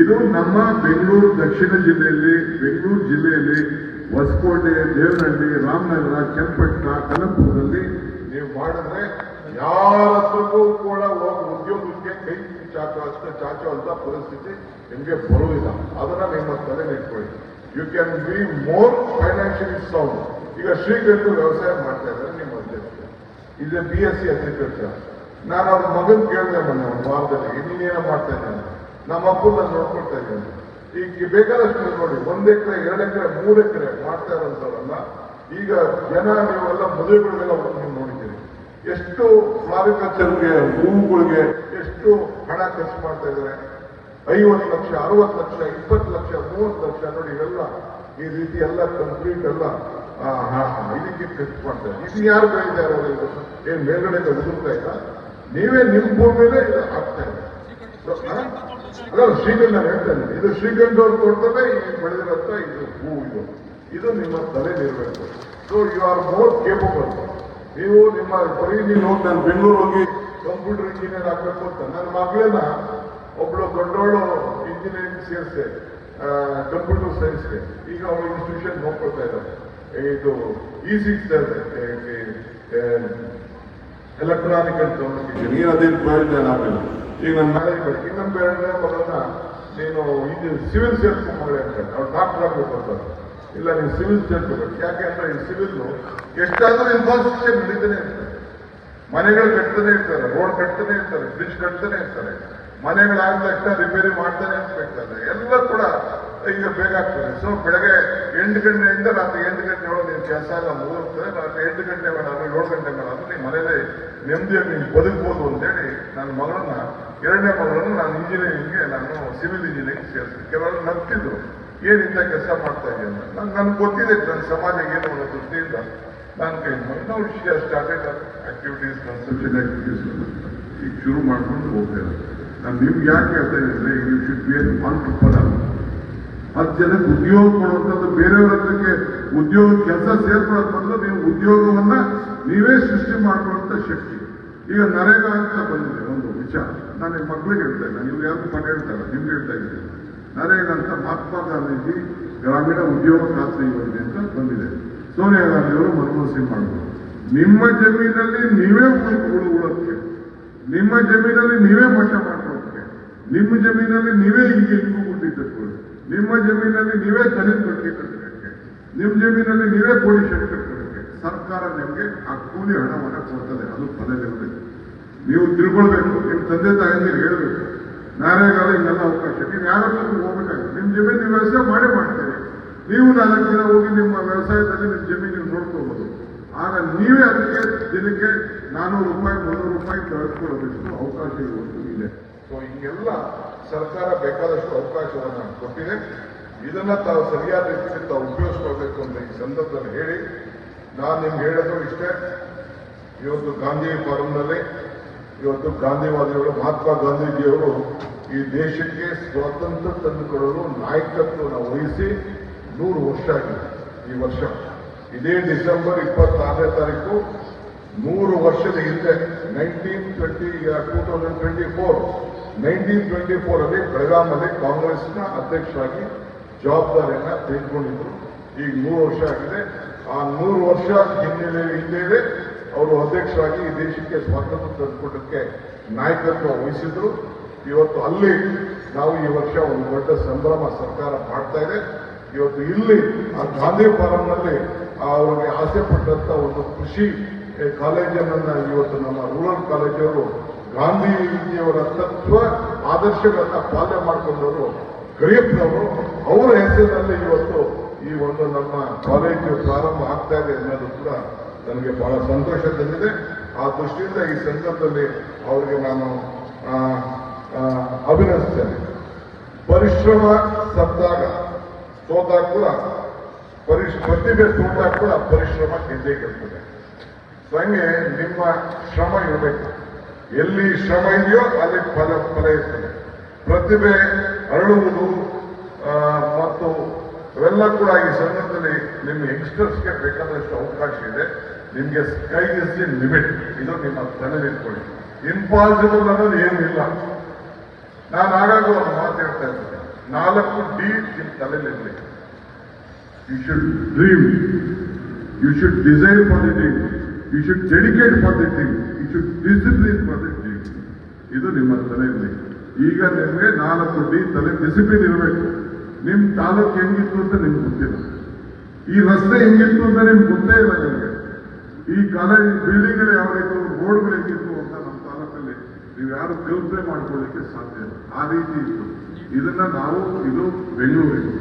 ಇದು ನಮ್ಮ ಬೆಂಗಳೂರು ದಕ್ಷಿಣ ಜಿಲ್ಲೆಯಲ್ಲಿ, ಬೆಂಗಳೂರು ಜಿಲ್ಲೆಯಲ್ಲಿ ಹೊಸಕೋಟೆ, ದೇವನಹಳ್ಳಿ, ರಾಮನಗರ, ಚನ್ನಪಟ್ಟಣ, ಕನಕಪುರದಲ್ಲಿ ನೀವು ಮಾಡಿದ್ರೆ ಯಾರಕ್ಕೂ ಕೂಡ ಹೋಗಿ ಉದ್ಯೋಗಕ್ಕೆ ಕೈ ಚಾಚುವಂತ ಪರಿಸ್ಥಿತಿ ನಿಮಗೆ ಬರುವುದಿಲ್ಲ. ಅದನ್ನ ನಿಮ್ಮ ತಲೆಯಲ್ಲಿ ಇಟ್ಕೊಳ್ಳಿ. You can be more financially sound. ಈಗ ಶ್ರೀಕಂಠ ವ್ಯವಸಾಯ ಮಾಡ್ತಾ ಇದ್ದಾರೆ ನಿಮ್ಮ ಅಧ್ಯಕ್ಷ, ಇದೆ BSc ಅಗ್ರಿಕಲ್ಚರ್. ನಾನು ಅವ್ರ ಮಗನ್ ಕೇಳಿದೆ ಮೊನ್ನೆ ಒಂದು ವಾರದಲ್ಲಿ, ನೀನೇನೋ ಮಾಡ್ತಾ ಇದ್ದಾನೆ, ನಮ್ಮ ಅಪ್ಪನ ನಾನು ನೋಡ್ಕೊಳ್ತಾ ಇದ್ದೇನೆ. ಈಗ ಬೇಕಾದಷ್ಟು ನೋಡಿ, 1 ಎಕರೆ 2 ಎಕರೆ 3 ಎಕರೆ ಮಾಡ್ತಾ ಇರೋಂಥವ್ರಲ್ಲ. ಈಗ ಜನ ನೀವೆಲ್ಲ ಮದುವೆಗಳಿಗೆಲ್ಲ ನೀವು ನೋಡಿದ್ದೀರಿ, ಎಷ್ಟು ಫ್ಲಾರಿಕಲ್ಚರ್ಗೆ, ಹೂವುಗಳಿಗೆ ಎಷ್ಟು ಹಣ ಖರ್ಚು ಮಾಡ್ತಾ ಇದ್ದಾರೆ. 50 ಲಕ್ಷ, 60 ಲಕ್ಷ, 20 ಲಕ್ಷ, 30 ಲಕ್ಷ ನೋಡಿ. ಇವೆಲ್ಲ ಈ ರೀತಿ ಎಲ್ಲ ಕಂಪ್ಲೀಟ್ ಎಲ್ಲ ಇದಕ್ಕೆ ಖರ್ಚು ಮಾಡ್ತಾರೆ. ಇದು ಯಾರು ಬೆಳೆದಿದ್ದಾರೆ ಇದು ಏನ್ ಮೇಲ್ಗಡೆ ಉದುರ್ತಾ ಇಲ್ಲ, ನೀವೇ ನಿಮ್ಮ ಭೂಮಿಯಲ್ಲೇ ಇದು ಆಗ್ತಾ ಇದೆ. ಅಲ್ಲ ಶ್ರೀಗಂಧ ನಾನು ಹೇಳ್ತೇನೆ, ಇದು ಶ್ರೀಗಂಧ ಅವ್ರು ಕೊಡ್ತಾರೆ ಈ ಬೆಳೆದಿರಂತ ಇದು ಹೂ ಇದು ನಿಮ್ಮ ತಲೆಲಿರ್ಬೇಕು. So you are more capable. ನೀವು ನಿಮ್ಮ ಬರೀ ನೀವು ಹೋಗಿ ನಾನು ಬೆಂಗಳೂರು ಹೋಗಿ ಕಂಪ್ಯೂಟರ್ ಇಂಜಿನಿಯರ್ ಆಗ್ಬೇಕು ಅಂತ ನನ್ನ ಮಗಳನ್ನ ಒಬ್ಳು ದೊಡ್ಡವಳು ಇಂಜಿನಿಯರಿಂಗ್ ಸೇರಿಸಿ ಕಂಪ್ಯೂಟರ್ ಸೈನ್ಸ್ಗೆ ಈಗ ಅವಳು ಇನ್ಸ್ಟಿಟ್ಯೂಷನ್ ನೋಡ್ಕೊಳ್ತಾ ಇದ್ದಾರೆ. ಇದು E6 ಎಲೆಕ್ಟ್ರಾನಿಕ್ ಅಂತ ನೀನು ಅದೇನು ಪ್ರಯೋಜನ ಆಗಲಿಲ್ಲ. ಈಗ ನನ್ನ ಮ್ಯಾರೇಜ್ ಮಾಡಿ ಇನ್ನೊಂದು ಬೇರೆ ಮಗಳನ್ನ ನೀನು ಇದು ಸಿವಿಲ್ ಸೇರ್ಸ್ಕೊಂಡ್ರೆ ಅಂತ ಅವ್ರು ಡಾಕ್ಟರ್ ಆಗ್ಬೇಕು ಅಂತಾರೆ. ಇಲ್ಲ ನೀವು ಸಿವಿಲ್ ಸೇರ್ಕೋಬೇಕು. ಯಾಕೆ ಅಂದ್ರೆ ಈ ಸಿವಿಲ್ ಎಷ್ಟಾದ್ರೂ ಇನ್ಫ್ರಾಸ್ಟ್ರಕ್ಚರ್ ನಡೀತಾನೆ ಇರ್ತಾರೆ, ಮನೆಗಳು ಕಟ್ತಾನೆ ಇರ್ತಾರೆ, ರೋಡ್ ಕಟ್ತಾನೆ ಇರ್ತಾರೆ, ಬ್ರಿಡ್ಜ್ ಕಟ್ತಾನೆ ಇರ್ತಾರೆ, ಮನೆಗಳಾದ ತಕ್ಷಣ ರಿಪೇರಿ ಮಾಡ್ತಾನೆ ಇರ್ಬೇಕಾದ್ರೆ ಎಲ್ಲ ಕೂಡ ಈಗ ಬೇಕಾಗ್ತದೆ. ಸೊ ಬೆಳಗ್ಗೆ 8 ಗಂಟೆಯಿಂದ ರಾತ್ರಿ 8 ಗಂಟೆ ಒಳಗೆ ನೀನು ಕೆಲಸ ಎಲ್ಲ ಮುಗಿಸ್ತದೆ. ರಾತ್ರಿ 8 ಗಂಟೆ ಮೇಲಾದ್ರೂ 7 ಗಂಟೆ ಮೇಲಾದ್ರೂ ನೀವು ಮನೇಲಿ ನೆಮ್ಮದಿಯಾಗಿ ನೀನು ಬದುಕ್ಬೋದು ಅಂತೇಳಿ ನನ್ನ ಮಗಳನ್ನ, ಎರಡನೇ ಮಗಳನ್ನು ನಾನು ಇಂಜಿನಿಯರಿಂಗ್ಗೆ ನಾನು ಸಿವಿಲ್ ಇಂಜಿನಿಯರಿಂಗ್ ಸೇರಿಸಿದೆ. ಕೆಲವರು ನಗ್ತಿದ್ರು ಏನಿಂತ ಕೆಲಸ ಮಾಡ್ತಾ ಇದೆಯಾ ಅಂತ. ನನ್ಗೆ ಗೊತ್ತಿದೆ ನನ್ನ ಸಮಾಜ ಏನು ಅನ್ನೋ ದೃಷ್ಟಿಯಿಂದ ನಾನು ಕೈ ನಾವು ಸ್ಟಾರ್ಟೆಡ್ ಆಕ್ಟಿವಿಟೀಸ್ ಕನ್ಸ್ಟ್ರಕ್ಷನ್ ಆಕ್ಟಿವಿಟೀಸ್ ಈಗ ಶುರು ಮಾಡ್ಕೊಂಡು ಹೋಗ್ತೇನೆ. ನಾನು ನಿಮ್ಗೆ ಯಾಕೆ ಹೇಳ್ತಾ ಇದ್ರೆ you should be an entrepreneur. 10 ಜನಕ್ಕೆ ಉದ್ಯೋಗ ಕೊಡುವಂಥದ್ದು, ಬೇರೆಯವ್ರ ಹತ್ರಕ್ಕೆ ಉದ್ಯೋಗ ಕೆಲಸ ಸೇರ್ಕೊಳ್ಳೋದು ಬದಲು ನೀವು ಉದ್ಯೋಗವನ್ನ ನೀವೇ ಸೃಷ್ಟಿ ಮಾಡುವಂಥ ಶಕ್ತಿ. ಈಗ ನರೇಗಾ ಅಂತ ಬಂದಿದೆ ಒಂದು ವಿಚಾರ, ನಾನು ನಿಮ್ಮ ಮಕ್ಕಳಿಗೆ ಹೇಳ್ತಾ ಇದ್ದೆ, ನೀವು ಯಾರು ಮನೆ ಹೇಳ್ತಾರೆ ನಿಮ್ಗೆ ಹೇಳ್ತಾ ಇದ್ದೀನಿ. ನರೇಗಾ ಅಂತ ಮಹಾತ್ಮ ಗಾಂಧೀಜಿ ಗ್ರಾಮೀಣ ಉದ್ಯೋಗ ಖಾತ್ರಿ ಯೋಜನೆ ಅಂತ ಬಂದಿದೆ. ಸೋನಿಯಾ ಗಾಂಧಿ ಅವರು ಮನಮೋಹನ್ ಸಿಂಗ್ ಮಾಡಿದ್ರು. ನಿಮ್ಮ ಜಮೀನಲ್ಲಿ ನೀವೇ ಉಳೋಕ್ಕೆ, ನಿಮ್ಮ ಜಮೀನಲ್ಲಿ ನೀವೇ ಮಟ್ಟ ಮಾಡ್ಕೊಳ್ಳೋಕ್ಕೆ, ನಿಮ್ಮ ಜಮೀನಲ್ಲಿ ನೀವೇ ಈಗ ಇಂಗು ಗುಡ್ಡಿ ಕಟ್ಕೊಳ್ಳಿ, ನಿಮ್ಮ ಜಮೀನಲ್ಲಿ ನೀವೇ ದಲಿತ ಬಗ್ಗೆ ಕಟ್ಟಬೇಕು, ನಿಮ್ಮ ಜಮೀನಲ್ಲಿ ನೀವೇ ಪೊಲೀಸ್ ಶೆಡ್ ಕಟ್ಟಬೇಕು. ಸರ್ಕಾರ ನಿಮಗೆ ಆ ಕೂಲಿ ಹಣವನ್ನು ಕೊಡ್ತದೆ, ಅದು ಪದವಿರಬೇಕು. ನೀವು ತಿಳ್ಕೊಳ್ಬೇಕು, ನಿಮ್ಮ ತಂದೆ ತಾಯಿಗೆ ಹೇಳ್ಬೇಕು ನರೇಗಾಲ ಹಿಂಗೆಲ್ಲ ಅವಕಾಶ. ನೀವು ಯಾರಲ್ಲೂ ಹೋಗ್ಬೇಕಾಗುತ್ತೆ, ನಿಮ್ಮ ಜಮೀನು ನೀವು ವ್ಯವಸಾಯ ಮಾಡೇ ಮಾಡ್ತೀರಿ. ನೀವು 4 ದಿನ ಹೋಗಿ ನಿಮ್ಮ ವ್ಯವಸಾಯದಲ್ಲಿ ನಿಮ್ಮ ಜಮೀನು ನೀವು ನೋಡ್ಕೋಬಹುದು. ಆಗ ನೀವೇ ಅದಕ್ಕೆ ದಿನಕ್ಕೆ 400 ರೂಪಾಯಿ 300 ರೂಪಾಯಿ ಕಳೆದುಕೊಳ್ಳೋದಷ್ಟು ಅವಕಾಶ ಇವತ್ತು ಇದೆ. ಸೊ ಹಿಂಗೆಲ್ಲ ಸರ್ಕಾರ ಬೇಕಾದಷ್ಟು ಅವಕಾಶವನ್ನು ಕೊಟ್ಟಿದೆ. ಇದನ್ನ ತಾವು ಸರಿಯಾದ ರೀತಿಯಲ್ಲಿ ತಾವು ಉಪಯೋಗಿಸ್ಕೊಳ್ಬೇಕು ಅಂತ ಈ ಸಂದರ್ಭದಲ್ಲಿ ಹೇಳಿ ನಾನು ನಿಮ್ಗೆ ಹೇಳೋದು ಇಷ್ಟೇ. ಇವತ್ತು ಗಾಂಧಿ ಫಾರಂನಲ್ಲಿ ಇವತ್ತು ಗಾಂಧಿವಾದಿಗಳು ಮಹಾತ್ಮ ಗಾಂಧೀಜಿಯವರು ಈ ದೇಶಕ್ಕೆ ಸ್ವಾತಂತ್ರ್ಯ ತಂದುಕೊಳ್ಳಲು ನಾಯಕತ್ವವನ್ನು ವಹಿಸಿ 100 ವರ್ಷ ಆಗಿದೆ. ಈ ವರ್ಷ ಇದೇ ಡಿಸೆಂಬರ್ 26ನೇ ತಾರೀಕು 100 ವರ್ಷದ ಹಿಂದೆ 1924 ಅಲ್ಲಿ ಬೆಳಗಾಮಲ್ಲಿ ಕಾಂಗ್ರೆಸ್ನ ಅಧ್ಯಕ್ಷರಾಗಿ ಜವಾಬ್ದಾರಿಯನ್ನ ತೆಗೆದುಕೊಂಡಿದ್ರು. ಈಗ 100 ವರ್ಷ ಆಗಿದೆ. ಆ 100 ವರ್ಷ ಹಿಂದೆ ಅವರು ಅಧ್ಯಕ್ಷರಾಗಿ ಈ ದೇಶಕ್ಕೆ ಸ್ವಾತಂತ್ರ್ಯ ತಂದುಕೊಟ್ಟಕ್ಕೆ ನಾಯಕತ್ವ ವಹಿಸಿದ್ರು. ಇವತ್ತು ಅಲ್ಲಿ ನಾವು ಈ ವರ್ಷ ಒಂದು ದೊಡ್ಡ ಸಂಭ್ರಮ ಸರ್ಕಾರ ಮಾಡ್ತಾ ಇದೆ. ಇವತ್ತು ಇಲ್ಲಿ ಆ ಗಾಂಧಿ ಫಾರಂನಲ್ಲಿ ಅವರಿಗೆ ಆಸೆ ಪಟ್ಟಂತ ಒಂದು ಕೃಷಿ ಕಾಲೇಜನ್ನ ಇವತ್ತು ನಮ್ಮ ರೂರಲ್ ಕಾಲೇಜವರು ಗಾಂಧೀಜಿಯವರ ತತ್ವ ಆದರ್ಶಗಳನ್ನ ಪಾಲನೆ ಮಾಡಿಕೊಂಡವರು ಕರಿಯಪ್ಪನವರು, ಅವರ ಹೆಸರಿನಲ್ಲಿ ಇವತ್ತು ಈ ಒಂದು ನಮ್ಮ ಕಾಲೇಜು ಪ್ರಾರಂಭ ಆಗ್ತಾ ಇದೆ ಅನ್ನೋದು ಕೂಡ ನನಗೆ ಬಹಳ ಸಂತೋಷ ತಂದಿದೆ. ಆ ದೃಷ್ಟಿಯಿಂದ ಈ ಸಂದರ್ಭದಲ್ಲಿ ಅವರಿಗೆ ನಾನು ಅಭಿನಂದಿಸ್ತೇನೆ. ಪರಿಶ್ರಮ ಸೋತಾಗ ಕೂಡ ಪ್ರತಿಭೆ ಸೋತಾಗ ಕೂಡ ಪರಿಶ್ರಮ ಗೆದ್ದೇ ಗೆಲ್ತದೆ. ಹಂಗೆ ನಿಮ್ಮ ಶ್ರಮ ಇರಬೇಕು. ಎಲ್ಲಿ ಶ್ರಮ ಇದೆಯೋ ಅಲ್ಲಿ ಫಲ ಇರ್ತದೆ. ಪ್ರತಿಭೆ ಅರಳುವುದು ಮತ್ತು ಇವೆಲ್ಲ ಕೂಡ ಈ ಸಂದರ್ಭದಲ್ಲಿ ನಿಮ್ಮ ಯಂಗ್ಸ್ಟರ್ಸ್ಗೆ ಬೇಕಾದಷ್ಟು ಅವಕಾಶ ಇದೆ. ನಿಮಗೆ ಸ್ಕೈ ಇಸ್ ದಿ ಲಿಮಿಟ್, ಇದು ನಿಮ್ಮ ತಲೆಯಲ್ಲಿ ಇಟ್ಕೊಳ್ಳಿ. ಇಂಪಾಸಿಬಲ್ ಅನ್ನೋದು ಏನೂ ಇಲ್ಲ. ನಾನು ಆಗಾಗ ಒಂದು ಮಾತು ಹೇಳ್ತಾ ಇರ್ತೇನೆ, 4D ನಿಮ್ಮ ತಲೆಯಲ್ಲಿರಲಿ. You should dream, you should desire for the dream, you should dedicate for the dream, you should discipline for the dream. ಇದು ನಿಮ್ಮ ತಲೆಯಲ್ಲಿ. ಈಗ ನಿಮಗೆ 4D ತಲೆ ಡಿಸಿಪ್ಲಿನ್ ಇರಬೇಕು. ನಿಮ್ಮ ತಾಲೂಕು ಹೆಂಗಿತ್ತು ಅಂತ ನಿಮ್ಗೆ ಗೊತ್ತಿಲ್ಲ, ಈ ರಸ್ತೆ ಹೆಂಗಿತ್ತು ಅಂತ ನಿಮ್ಗೆ ಗೊತ್ತೇ ಇಲ್ಲ. ನಿಮಗೆ ಈ ಕಾಲೇಜ್ ಬಿಲ್ಡಿಂಗ್ಗಳು ಯಾವ ರೀತಿ, ರೋಡ್ಗಳು ಹೆಂಗಿತ್ತು ಅಂತ ನಮ್ಮ ತಾಲೂಕಲ್ಲಿ ನೀವು ಯಾರು ಕಲ್ಪನೆ ಮಾಡ್ಕೊಳ್ಳಿಕ್ಕೆ ಸಾಧ್ಯ ಇಲ್ಲ. ಆ ರೀತಿ ಇತ್ತು. ಇದನ್ನ ನಾವು ಇದು ಬೆಂಗಳೂರಿಗೆ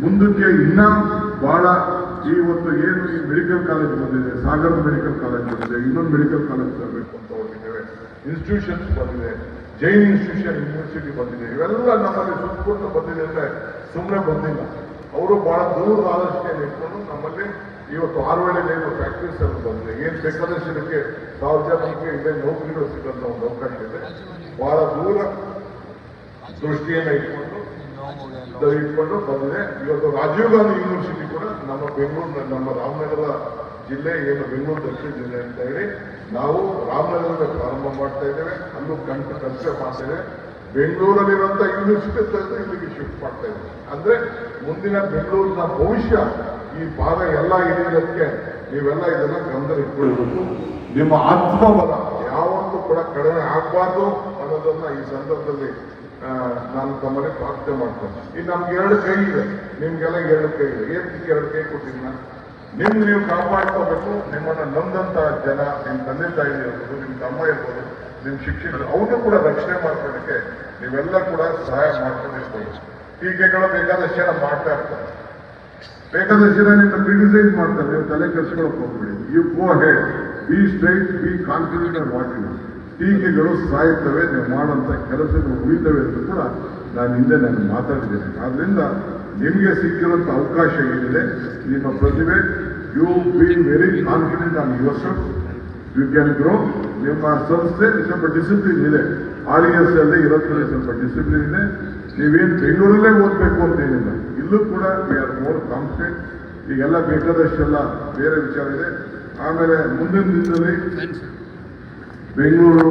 ಮುಂದಕ್ಕೆ ಇನ್ನ ಬಹಳ ಇವತ್ತು ಏನು ಈ ಮೆಡಿಕಲ್ ಕಾಲೇಜ್ ಬಂದಿದೆ, ಸಾಗರ್ ಮೆಡಿಕಲ್ ಕಾಲೇಜ್ ಬಂದಿದೆ, ಇನ್ನೊಂದು ಮೆಡಿಕಲ್ ಕಾಲೇಜ್ ತರಬೇಕು ಅಂತ ಹೊರಟಿದ್ದೇವೆ. ಇನ್ಸ್ಟಿಟ್ಯೂಷನ್ಸ್ ಬಂದಿದೆ, ಜೈನ್ ಇನ್ಸ್ಟಿಟ್ಯೂಷನ್ ಯೂನಿವರ್ಸಿಟಿ ಬಂದಿದೆ. ಇವೆಲ್ಲ ನಮ್ಮಲ್ಲಿ ಸುತ್ತಕೊಂಡು ಬಂದಿದೆ ಅಂದ್ರೆ ಸುಮ್ಮನೆ ಬಂದಿಲ್ಲ. ಅವರು ಬಹಳ ದೂರದ ಆಲೋಚನೆ ಇಟ್ಕೊಂಡು ನಮ್ಮಲ್ಲಿ ಇವತ್ತು 6 ವೇಳೆ ಏನು ಫ್ಯಾಕ್ಟ್ರೀಸ್ ಅಲ್ಲಿ ಬಂದಿದೆ, ಏನ್ ಬೇಕಾದಷ್ಟು ಇದಕ್ಕೆ 1000 ಜನಕ್ಕೆ ಇದೆ ನೌಕರಿಗಳು ಸಿಗೋಂಥ ಒಂದು ಅವಕಾಶ ಇದೆ. ಬಹಳ ದೂರ ದೃಷ್ಟಿಯನ್ನು ಇಟ್ಕೊಂಡು ಬಂದಿದೆ. ಇವತ್ತು ರಾಜೀವ್ ಗಾಂಧಿ ಯೂನಿವರ್ಸಿಟಿ ಕೂಡ ನಮ್ಮ ಬೆಂಗಳೂರು, ನಮ್ಮ ರಾಮನಗರ ಜಿಲ್ಲೆ ಏನು ಬೆಂಗಳೂರು ದಕ್ಷಿಣ ಜಿಲ್ಲೆ ಅಂತ ಹೇಳಿ ನಾವು ರಾಮನಗರದ ಪ್ರಾರಂಭ ಮಾಡ್ತಾ ಇದ್ದೇವೆ. ಅಲ್ಲೂ ಕನ್ಸ್ಟ್ರಕ್ಟ್ ಮಾಡ್ತಾ ಇದ್ದೇವೆ. ಬೆಂಗಳೂರಲ್ಲಿರುವಂತ ಯೂನಿವರ್ಸಿಟಿ ಇಲ್ಲಿಗೆ ಶಿಫ್ಟ್ ಮಾಡ್ತಾ ಇದ್ದೇವೆ. ಅಂದ್ರೆ ಮುಂದಿನ ಬೆಂಗಳೂರಿನ ಭವಿಷ್ಯ ಈ ಭಾಗ ಎಲ್ಲ ಹಿಡಿಯೋದಕ್ಕೆ ನೀವೆಲ್ಲ ಇದನ್ನ ಗಮನ ಇಟ್ಕೊಳ್ಬೇಕು. ನಿಮ್ಮ ಆತ್ಮಬಲ ಯಾವತ್ತೂ ಕೂಡ ಕಡಿಮೆ ಆಗಬಾರ್ದು ಅನ್ನೋದನ್ನ ಈ ಸಂದರ್ಭದಲ್ಲಿ ನಾನು ತಮ್ಮಲ್ಲಿ ಪ್ರಾರ್ಥನೆ ಮಾಡ್ತೇನೆ. ಈಗ ನಮ್ಗೆ 2 ಕೈ ಇದೆ, ನಿಮ್ಗೆಲ್ಲ 2 ಕೈ ಇದೆ. ಏನಕ್ಕೆ 2 ಕೈ ಕೊಟ್ಟಿಲ್ಲ? ನೀವು ಕಾಪಾಡ್ಕೋಬೇಕು. ನಿಮ್ಮನ್ನ ನೊಂದಂತ ಜನ, ನಿಮ್ ತಂದೆ ತಾಯಿ ಇರ್ಬೋದು, ನಿಮ್ ತಮ್ಮ ಇರ್ಬೋದು, ನಿಮ್ ಶಿಕ್ಷಕರು, ಅವ್ರನ್ನೂ ಕೂಡ ರಕ್ಷಣೆ ಮಾಡ್ಕೊಳ್ಳಿಕ್ಕೆ ನೀವೆಲ್ಲ ಕೂಡ ಸಹಾಯ ಮಾಡ್ಕೊಂಡಿರ್ಬೋದು. ಟೀಕೆಗಳು ಬೇಕಾದಷ್ಟು ಜನ ಮಾಡ್ತಾ ಇರ್ತಾರೆ, ಬೇಕಾದಷ್ಟು ಜನ ನಿಮ್ಮನ್ನ ಕ್ರಿಟಿಸೈಸ್ ಮಾಡ್ತಾರೆ. ನೀವು ತಲೆ ಕೆಡಿಸ್ಕೊಳಕ್ ಹೋಗ್ಬೇಡಿ. You go head, be straight, be confident and what you. ಟೀಕೆಗಳು ಸಾಯುತ್ತವೆ, ನೀವು ಮಾಡುವಂತ ಕೆಲಸಗಳು ಉಳಿತವೆ ಅಂತ ಕೂಡ ನಾನು ಮಾತಾಡಿದ್ದೇನೆ. ಆದ್ರಿಂದ ನಿಮಗೆ ಸಿಕ್ಕಿರುವಂತ ಅವಕಾಶ ಏನಿದೆ, ನಿಮ್ಮ ಪ್ರತಿಭೆ, you be very confident on yourself, you can grow. ನಿಮ್ಮ ಸಂಸ್ಥೆ ಸ್ವಲ್ಪ ಡಿಸಿಪ್ಲಿನ್ ಇದೆ, RES ಅಲ್ಲಿ ಇರೋದ್ರಲ್ಲಿ ಸ್ವಲ್ಪ ಡಿಸಿಪ್ಲಿನ್ ಇದೆ. ನೀವೇನು ಬೆಂಗಳೂರಲ್ಲೇ ಓದಬೇಕು ಅಂತ ಏನಿಲ್ಲ, ಇಲ್ಲೂ ಕೂಡ ವಿ ಆರ್ ಮೋರ್ ಕಾನ್ಫಿಡೆಂಟ್. ಈಗೆಲ್ಲ ಬೇಕಾದಷ್ಟೆಲ್ಲ ಬೇರೆ ವಿಚಾರ ಇದೆ. ಆಮೇಲೆ ಮುಂದಿನ ದಿನದಲ್ಲಿ ಬೆಂಗಳೂರು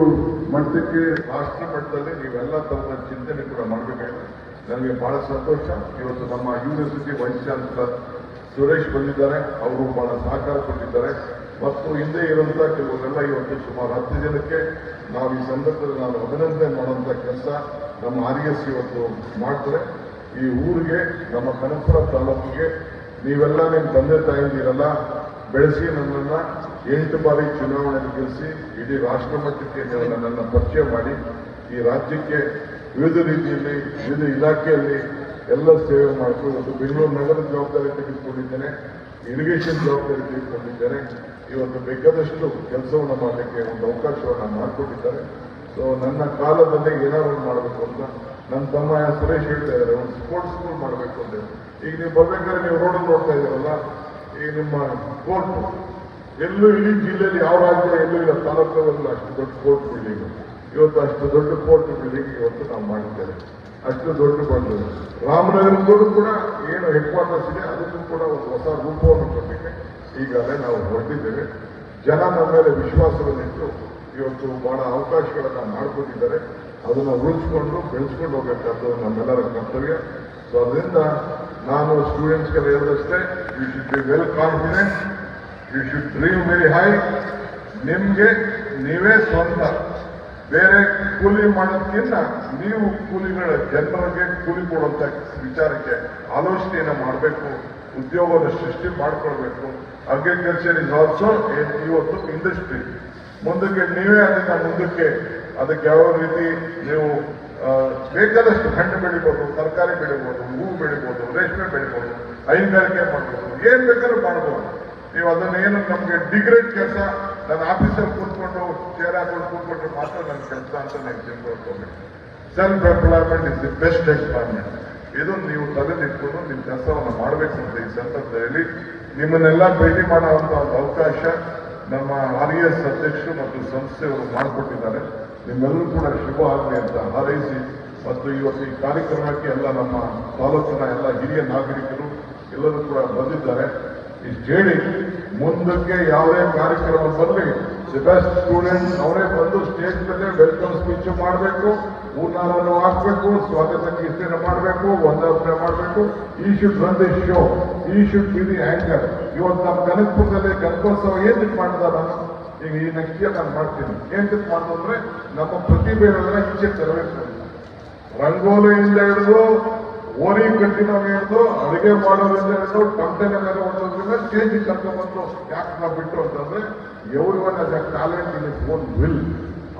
ಮಟ್ಟಕ್ಕೆ, ರಾಷ್ಟ್ರ ಮಟ್ಟದಲ್ಲಿ ನೀವೆಲ್ಲ ತರದ ಚಿಂತನೆ ಕೂಡ ಮಾಡಬೇಕಾಗಿದೆ. ನನಗೆ ಬಹಳ ಸಂತೋಷ. ಇವತ್ತು ನಮ್ಮ ಯೂನಿವರ್ಸಿಟಿ ವೈಸ್ ಚಾನ್ಸಲರ್ ಸುರೇಶ್ ಬಂದಿದ್ದಾರೆ, ಅವರು ಬಹಳ ಸಹಕಾರ ಕೊಟ್ಟಿದ್ದಾರೆ. ಮತ್ತು ಹಿಂದೆ ಇರುವಂತ ಕೆಲವರೆಲ್ಲ ಇವತ್ತು ಸುಮಾರು 10 ಜನಕ್ಕೆ ನಾವು ಈ ಸಂದರ್ಭದಲ್ಲಿ ನಾನು ಅಭಿನಂದನೆ ಮಾಡುವಂತ ಕೆಲಸ ನಮ್ಮ RES ಇವತ್ತು ಮಾಡ್ತಾರೆ. ಈ ಊರಿಗೆ, ನಮ್ಮ ಕನಕಪುರ ತಾಲೂಕಿಗೆ ನೀವೆಲ್ಲ ನಿಮ್ಮ ತಂದೆ ತಾಯಿದಿರಲ್ಲ ಬೆಳೆಸಿ ನನ್ನನ್ನ 8 ಬಾರಿ ಚುನಾವಣೆಯಲ್ಲಿ ಗೆಲ್ಲಿಸಿ ಇಡೀ ರಾಷ್ಟ್ರ ಮಟ್ಟಕ್ಕೆ ನೀವು ನನ್ನನ್ನು ಪರಿಚಯ ಮಾಡಿ ಈ ರಾಜ್ಯಕ್ಕೆ ವಿವಿಧ ರೀತಿಯಲ್ಲಿ ವಿವಿಧ ಇಲಾಖೆಯಲ್ಲಿ ಎಲ್ಲ ಸೇವೆ ಮಾಡಿಕೊಂಡು ಇವತ್ತು ಬೆಂಗಳೂರು ನಗರದ ಜವಾಬ್ದಾರಿ ತೆಗೆದುಕೊಂಡಿದ್ದೇನೆ, ಇರಿಗೇಷನ್ ಜವಾಬ್ದಾರಿ ತೆಗೆದುಕೊಂಡಿದ್ದೇನೆ. ಇವತ್ತು ಬೇಕಾದಷ್ಟು ಕೆಲಸವನ್ನು ಮಾಡಲಿಕ್ಕೆ ಒಂದು ಅವಕಾಶವನ್ನು ಮಾಡಿಕೊಟ್ಟಿದ್ದಾರೆ. ಸೊ ನನ್ನ ಕಾಲದಲ್ಲಿ ಏನಾದ್ರು ಮಾಡಬೇಕು ಅಂತ ನನ್ನ ತಮ್ಮ ಸುರೇಶ್ ಹೇಳ್ತಾ ಇದ್ದಾರೆ, ಒಂದು ಸ್ಪೋರ್ಟ್ಸ್ ಸ್ಕೂಲ್ ಮಾಡಬೇಕು ಅಂತ. ಈಗ ನೀವು ಬರ್ಬೇಕಾದ್ರೆ ನೀವು ರೋಡಲ್ಲಿ ನೋಡ್ತಾ ಇದ್ದೀರಲ್ಲ, ಈಗ ನಿಮ್ಮ ಕೋರ್ಟ್ ಎಲ್ಲೂ ಇಡೀ ಜಿಲ್ಲೆಯಲ್ಲಿ ಯಾವ ರಾಜ್ಯ ಎಲ್ಲೂ ಇಲ್ಲ, ತಾಲೂಕಲ್ಲಿ ಅಷ್ಟು ದೊಡ್ಡ ಕೋರ್ಟ್ ಬಿಲ್ಡಿಂಗ್. ಇವತ್ತು ಅಷ್ಟು ದೊಡ್ಡ ಕೋರ್ಟ್ ಬಿಲ್ಡಿಂಗ್ ಇವತ್ತು ನಾವು ಮಾಡಿದ್ದೇವೆ. ಅಷ್ಟು ದೊಡ್ಡ ಬಂದಿದೆ. ರಾಮನಗರದಲ್ಲೂ ಕೂಡ ಏನು ಹೆಡ್ ಕ್ವಾರ್ಟರ್ಸ್ ಇದೆ, ಅದಕ್ಕೂ ಕೂಡ ಒಂದು ಹೊಸ ರೂಪವನ್ನು ಕೊಟ್ಟಿದೆ. ಈಗಾಗಲೇ ನಾವು ಹೊರಟಿದ್ದೇವೆ. ಜನ ನಮ್ಮ ಮೇಲೆ ವಿಶ್ವಾಸವನ್ನಿಟ್ಟು ಇವತ್ತು ಬಹಳ ಅವಕಾಶಗಳನ್ನ ಮಾಡಿಕೊಟ್ಟಿದ್ದಾರೆ. ಅದನ್ನ ಉಳಿಸ್ಕೊಂಡು ಬೆಳೆಸ್ಕೊಂಡು ಹೋಗಬೇಕಾದ್ದು ನಮ್ಮೆಲ್ಲರ ಕರ್ತವ್ಯ. ಸೊ ಅದರಿಂದ ನಾನು ಸ್ಟೂಡೆಂಟ್ಸ್ಗೆಲ್ಲ ಹೇಳಿದಷ್ಟೇ, you should be well confident, you should dream very high. ನಿಮ್ಗೆ ನೀವೇ ಸ್ವಂತ, ಬೇರೆ ಕೂಲಿ ಮಾಡೋದಕ್ಕಿಂತ ನೀವು ಕೂಲಿಗಳ ಜನರಿಗೆ ಕೂಲಿ ಕೊಡುವಂತ ವಿಚಾರಕ್ಕೆ ಆಲೋಚನೆಯನ್ನು ಮಾಡಬೇಕು, ಉದ್ಯೋಗವನ್ನು ಸೃಷ್ಟಿ ಮಾಡಿಕೊಳ್ಬೇಕು. ಅಗ್ರಿಕಲ್ಚರ್ ಇಸ್ ಆಲ್ಸೋ ಇವತ್ತು ಇಂಡಸ್ಟ್ರಿ. ಮುಂದಕ್ಕೆ ನೀವೇ ಅದನ್ನ ಮುಂದಕ್ಕೆ ಅದಕ್ಕೆ ಯಾವ ರೀತಿ ನೀವು ಬೇಕಾದಷ್ಟು ಹಣ್ಣು ಬೆಳಿಬೋದು, ತರಕಾರಿ ಬೆಳಿಬೋದು, ಹೂವು ಬೆಳಿಬೋದು, ರೇಷ್ಮೆ ಬೆಳಿಬೋದು, ಹೈನುಗಾರಿಕೆ ಮಾಡ್ಬೋದು, ಏನ್ ಬೇಕಾದ್ರೂ ಮಾಡ್ಬೋದು. ನೀವು ಅದನ್ನ ಏನು ನಮ್ಗೆ ಡಿಗ್ರೇಡ್ ಕೆಲಸ, ನನ್ನ ಆಫೀಸಲ್ಲಿ ಕೂತ್ಕೊಂಡು ಚೇರ್ ಹಾಕೊಂಡು ಕೂತ್ಕೊಂಡ್ರೆ ಮಾತ್ರ ನನ್ನ ಕೆಲಸ ಅಂತ ನೀವು ತಿಳ್ಕೊಳ್ಕೋಬೇಕು. Self employment is the best employment. ಇದು ನೀವು ತಲೆದಿಟ್ಕೊಂಡು ನಿಮ್ಮ ಕೆಲಸವನ್ನು ಮಾಡಬೇಕು ಅಂತ ಈ ಸಂದರ್ಭದಲ್ಲಿ ನಿಮ್ಮನ್ನೆಲ್ಲ ಭೇಟಿ ಮಾಡುವಂತ ಒಂದು ಅವಕಾಶ ನಮ್ಮ RES ಅಧ್ಯಕ್ಷರು ಮತ್ತು ಸಂಸ್ಥೆಯವರು ಮಾಡಿಕೊಟ್ಟಿದ್ದಾರೆ. ನಿಮ್ಮೆಲ್ಲರೂ ಕೂಡ ಶುಭ ಆಗಲಿ ಅಂತ ಹಾರೈಸಿ, ಮತ್ತು ಇವತ್ತು ಈ ಕಾರ್ಯಕ್ರಮಕ್ಕೆ ಎಲ್ಲ ನಮ್ಮ ತಾಲೂಕಿನ ಎಲ್ಲ ಹಿರಿಯ ನಾಗರಿಕರು ಎಲ್ಲರೂ ಕೂಡ ಬಂದಿದ್ದಾರೆ. ಇಷ್ಟು ಹೇಳಿ, ಮುಂದಕ್ಕೆ ಯಾವುದೇ ಕಾರ್ಯಕ್ರಮ ಬರಲಿ, ದಿ ಬೆಸ್ಟ್ ಸ್ಟೂಡೆಂಟ್ ಅವರೇ ಬಂದು ಸ್ಟೇಜ್ ಮೇಲೆ ವೆಲ್ಕಮ್ ಸ್ಪೀಚ್ ಮಾಡಬೇಕು, ಹೂನಾರನ್ನು ಹಾಕಬೇಕು, ಸ್ವಾಗತ ಗೀತೆಯನ್ನು ಮಾಡಬೇಕು, ವಂದನೆ ಮಾಡಬೇಕು. ಈ ಶುಡ್ ರನ್ ದಿ ಶೋ, ಈ ಶುಡ್ ಬಿ ದಿ ಆಂಕರ್. ಇವತ್ತು ನಮ್ಮ ಕನಕಪುರದಲ್ಲಿ ಗಣಕೋತ್ಸವ ಏನಕ್ಕೆ ಮಾಡಿದ ನಾನು ಈಗ ಈ ನೆಕ್ಸ್ಟ್ ಇಯರ್ ನಾನು ಮಾಡ್ತೀನಿ. ಏನಕ್ಕೆ ಮಾಡಿದ್ರೆ ನಮ್ಮ ಪ್ರತಿಭೆಗಳನ್ನ ಈಚೆ ತರಬೇಕು. ರಂಗೋಲಿಯಿಂದ ಹಿಡಿದು ಓರಿ ಕಟ್ಟಿನ ಹಿಡಿದು ಅಡುಗೆ ಮಾಡೋದ್ರಿಂದ ಹಿಡಿದು ಕಂಪನಿ ಮೇಲೆ ಹೊಡೋದ್ರಿಂದ ಸ್ಟೇಜ್ ಕರ್ಕೊಂಡ್ಬಂದು ಯಾಕೆ ನಾವು ಬಿಟ್ಟು ಅಂತಂದ್ರೆ everyone as A talent in is own will.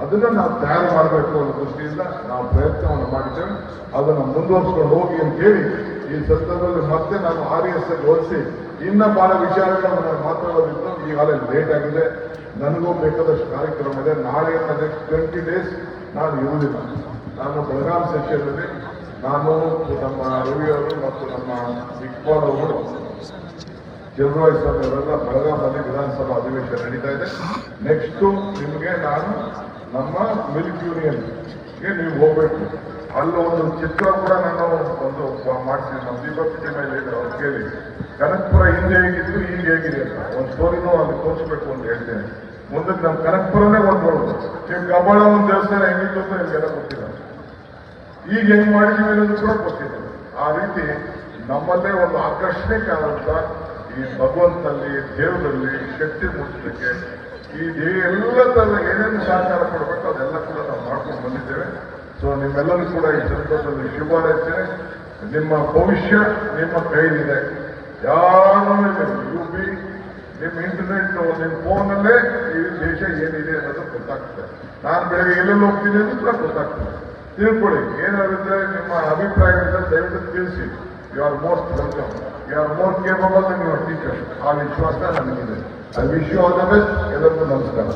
ಅದನ್ನ ನಾವು ತಯಾರು ಮಾಡಬೇಕು ಅನ್ನೋ ದೃಷ್ಟಿಯಿಂದ ನಾವು ಪ್ರಯತ್ನವನ್ನು ಮಾಡಿದ್ದೇವೆ. ಅದನ್ನು ಮುಂದುವರಿಸ್ಕೊಂಡು ಹೋಗಿ ಅಂತ ಹೇಳಿ ಈ ಸಂದರ್ಭದಲ್ಲಿ ಮತ್ತೆ ನಾನು RES ಅಲ್ಲಿ ಓದಿಸಿ ಇನ್ನ ಬಹಳ ವಿಚಾರಗಳನ್ನು ನಾನು ಮಾತಾಡೋದಿತ್ತು. ಈಗಾಗಲೇ ಲೇಟ್ ಆಗಿದೆ, ನನಗೂ ಬೇಕಾದಷ್ಟು ಕಾರ್ಯಕ್ರಮ ಇದೆ. ನಾಳೆ ನೆಕ್ಸ್ಟ್ 20 days ನಾನು ಇರುವುದಿಲ್ಲ. ನಾನು ಬೆಳಗಾಂ ಸೆಷನ್ನಲ್ಲಿ ನಾನು ನಮ್ಮ ರವಿಯವರು ಮತ್ತು ನಮ್ಮ ಇಕ್ಬಾಲ್ ಅವರು ಚಂದ್ರರಾಜ್ ಸ್ವಾಮಿ ಅವರೆಲ್ಲ ಬೆಳಗಾವಿಯಲ್ಲಿ ವಿಧಾನಸಭಾ ಅಧಿವೇಶನ ನಡೀತಾ ಇದೆ. ನೆಕ್ಸ್ಟು ನಿಮಗೆ ನಾನು ನಮ್ಮ ಮಿಲ್ಕ್ ಯೂನಿಯನ್ಗೆ ನೀವು ಹೋಗ್ಬೇಕು. ಅಲ್ಲಿ ಒಂದು ಚಿತ್ರ ಕೂಡ ನಾನು ಒಂದು ಮಾಡ್ತೀನಿ. ನಮ್ಮ ದೀಪಕ್ ಮೇಲೆ ಇದೆ, ಅವ್ರು ಕೇಳಿ ಕನಕಪುರ ಹಿಂದೆ ಹೇಗಿದ್ರು ಈಗ ಹೇಗಿದೆ ಅಂತ ಒಂದು ಸ್ಟೋರಿನೂ ಅಲ್ಲಿ ತೋರಿಸ್ಬೇಕು ಅಂತ ಹೇಳ್ತೇನೆ. ಮುಂದಕ್ಕೆ ನಮ್ಮ ಕನಕಪುರನೇ ಹೊಂದ್ಬೋದು. ನೀವು ಕಬ್ಬಾಳ ಒಂದು ದೇವಸ್ಥಾನ ಹೆಂಗಿತ್ತು ಅಂತ ನಿಮ್ಗೆಲ್ಲ ಗೊತ್ತಿಲ್ಲ, ಈಗ ಹೆಂಗ್ ಮಾಡಿದೀವಿ ಅನ್ನೋದು ಕೂಡ ಗೊತ್ತಿಲ್ಲ. ಆ ರೀತಿ ನಮ್ಮಲ್ಲೇ ಒಂದು ಆಕರ್ಷಣೆಗಾದಂತ ಈ ಭಗವಂತನಲ್ಲಿ, ದೇವರಲ್ಲಿ ಶಕ್ತಿ ಮೂಡಿಸಲಿಕ್ಕೆ ಈ ಎಲ್ಲ ತರದ ಏನೇನು ಸಹಕಾರ ಕೊಡಬೇಕು ಅದೆಲ್ಲ ಕೂಡ ನಾವು ಮಾಡ್ಕೊಂಡು ಬಂದಿದ್ದೇವೆ. ಸೊ ನಿಮ್ಮೆಲ್ಲರೂ ಕೂಡ ಈ ಸಂದರ್ಭದಲ್ಲಿ ಶುಭಾರೈಸ್ತೇನೆ. ನಿಮ್ಮ ಭವಿಷ್ಯ ನಿಮ್ಮ ಕೈಲಿದೆ. ಯಾರು UP ನಿಮ್ಮ ಇಂಟರ್ನೆಟ್ ನಿಮ್ಮ ಫೋನಲ್ಲೇ ಈ ದೇಶ ಏನಿದೆ ಅನ್ನೋದು ಗೊತ್ತಾಗ್ತದೆ. ನಾನು ಬೆಳಗ್ಗೆ ಎಲ್ಲೆಲ್ಲಿ ಹೋಗ್ತೀನಿ ಅನ್ನೋದು ಕೂಡ ಗೊತ್ತಾಗ್ತದೆ. ತಿಳ್ಕೊಳ್ಳಿ, ಏನಾಗುತ್ತೆ ನಿಮ್ಮ ಅಭಿಪ್ರಾಯಗಳಿಂದ ದಯವಿಟ್ಟು ತಿಳಿಸಿ. You are most welcome. You are more capable than your teacher. ಆ ವಿಶ್ವಾಸ ನನಗಿದೆ. I wish you all the best. ಎಲ್ಲರಿಗೂ ನಮಸ್ಕಾರ.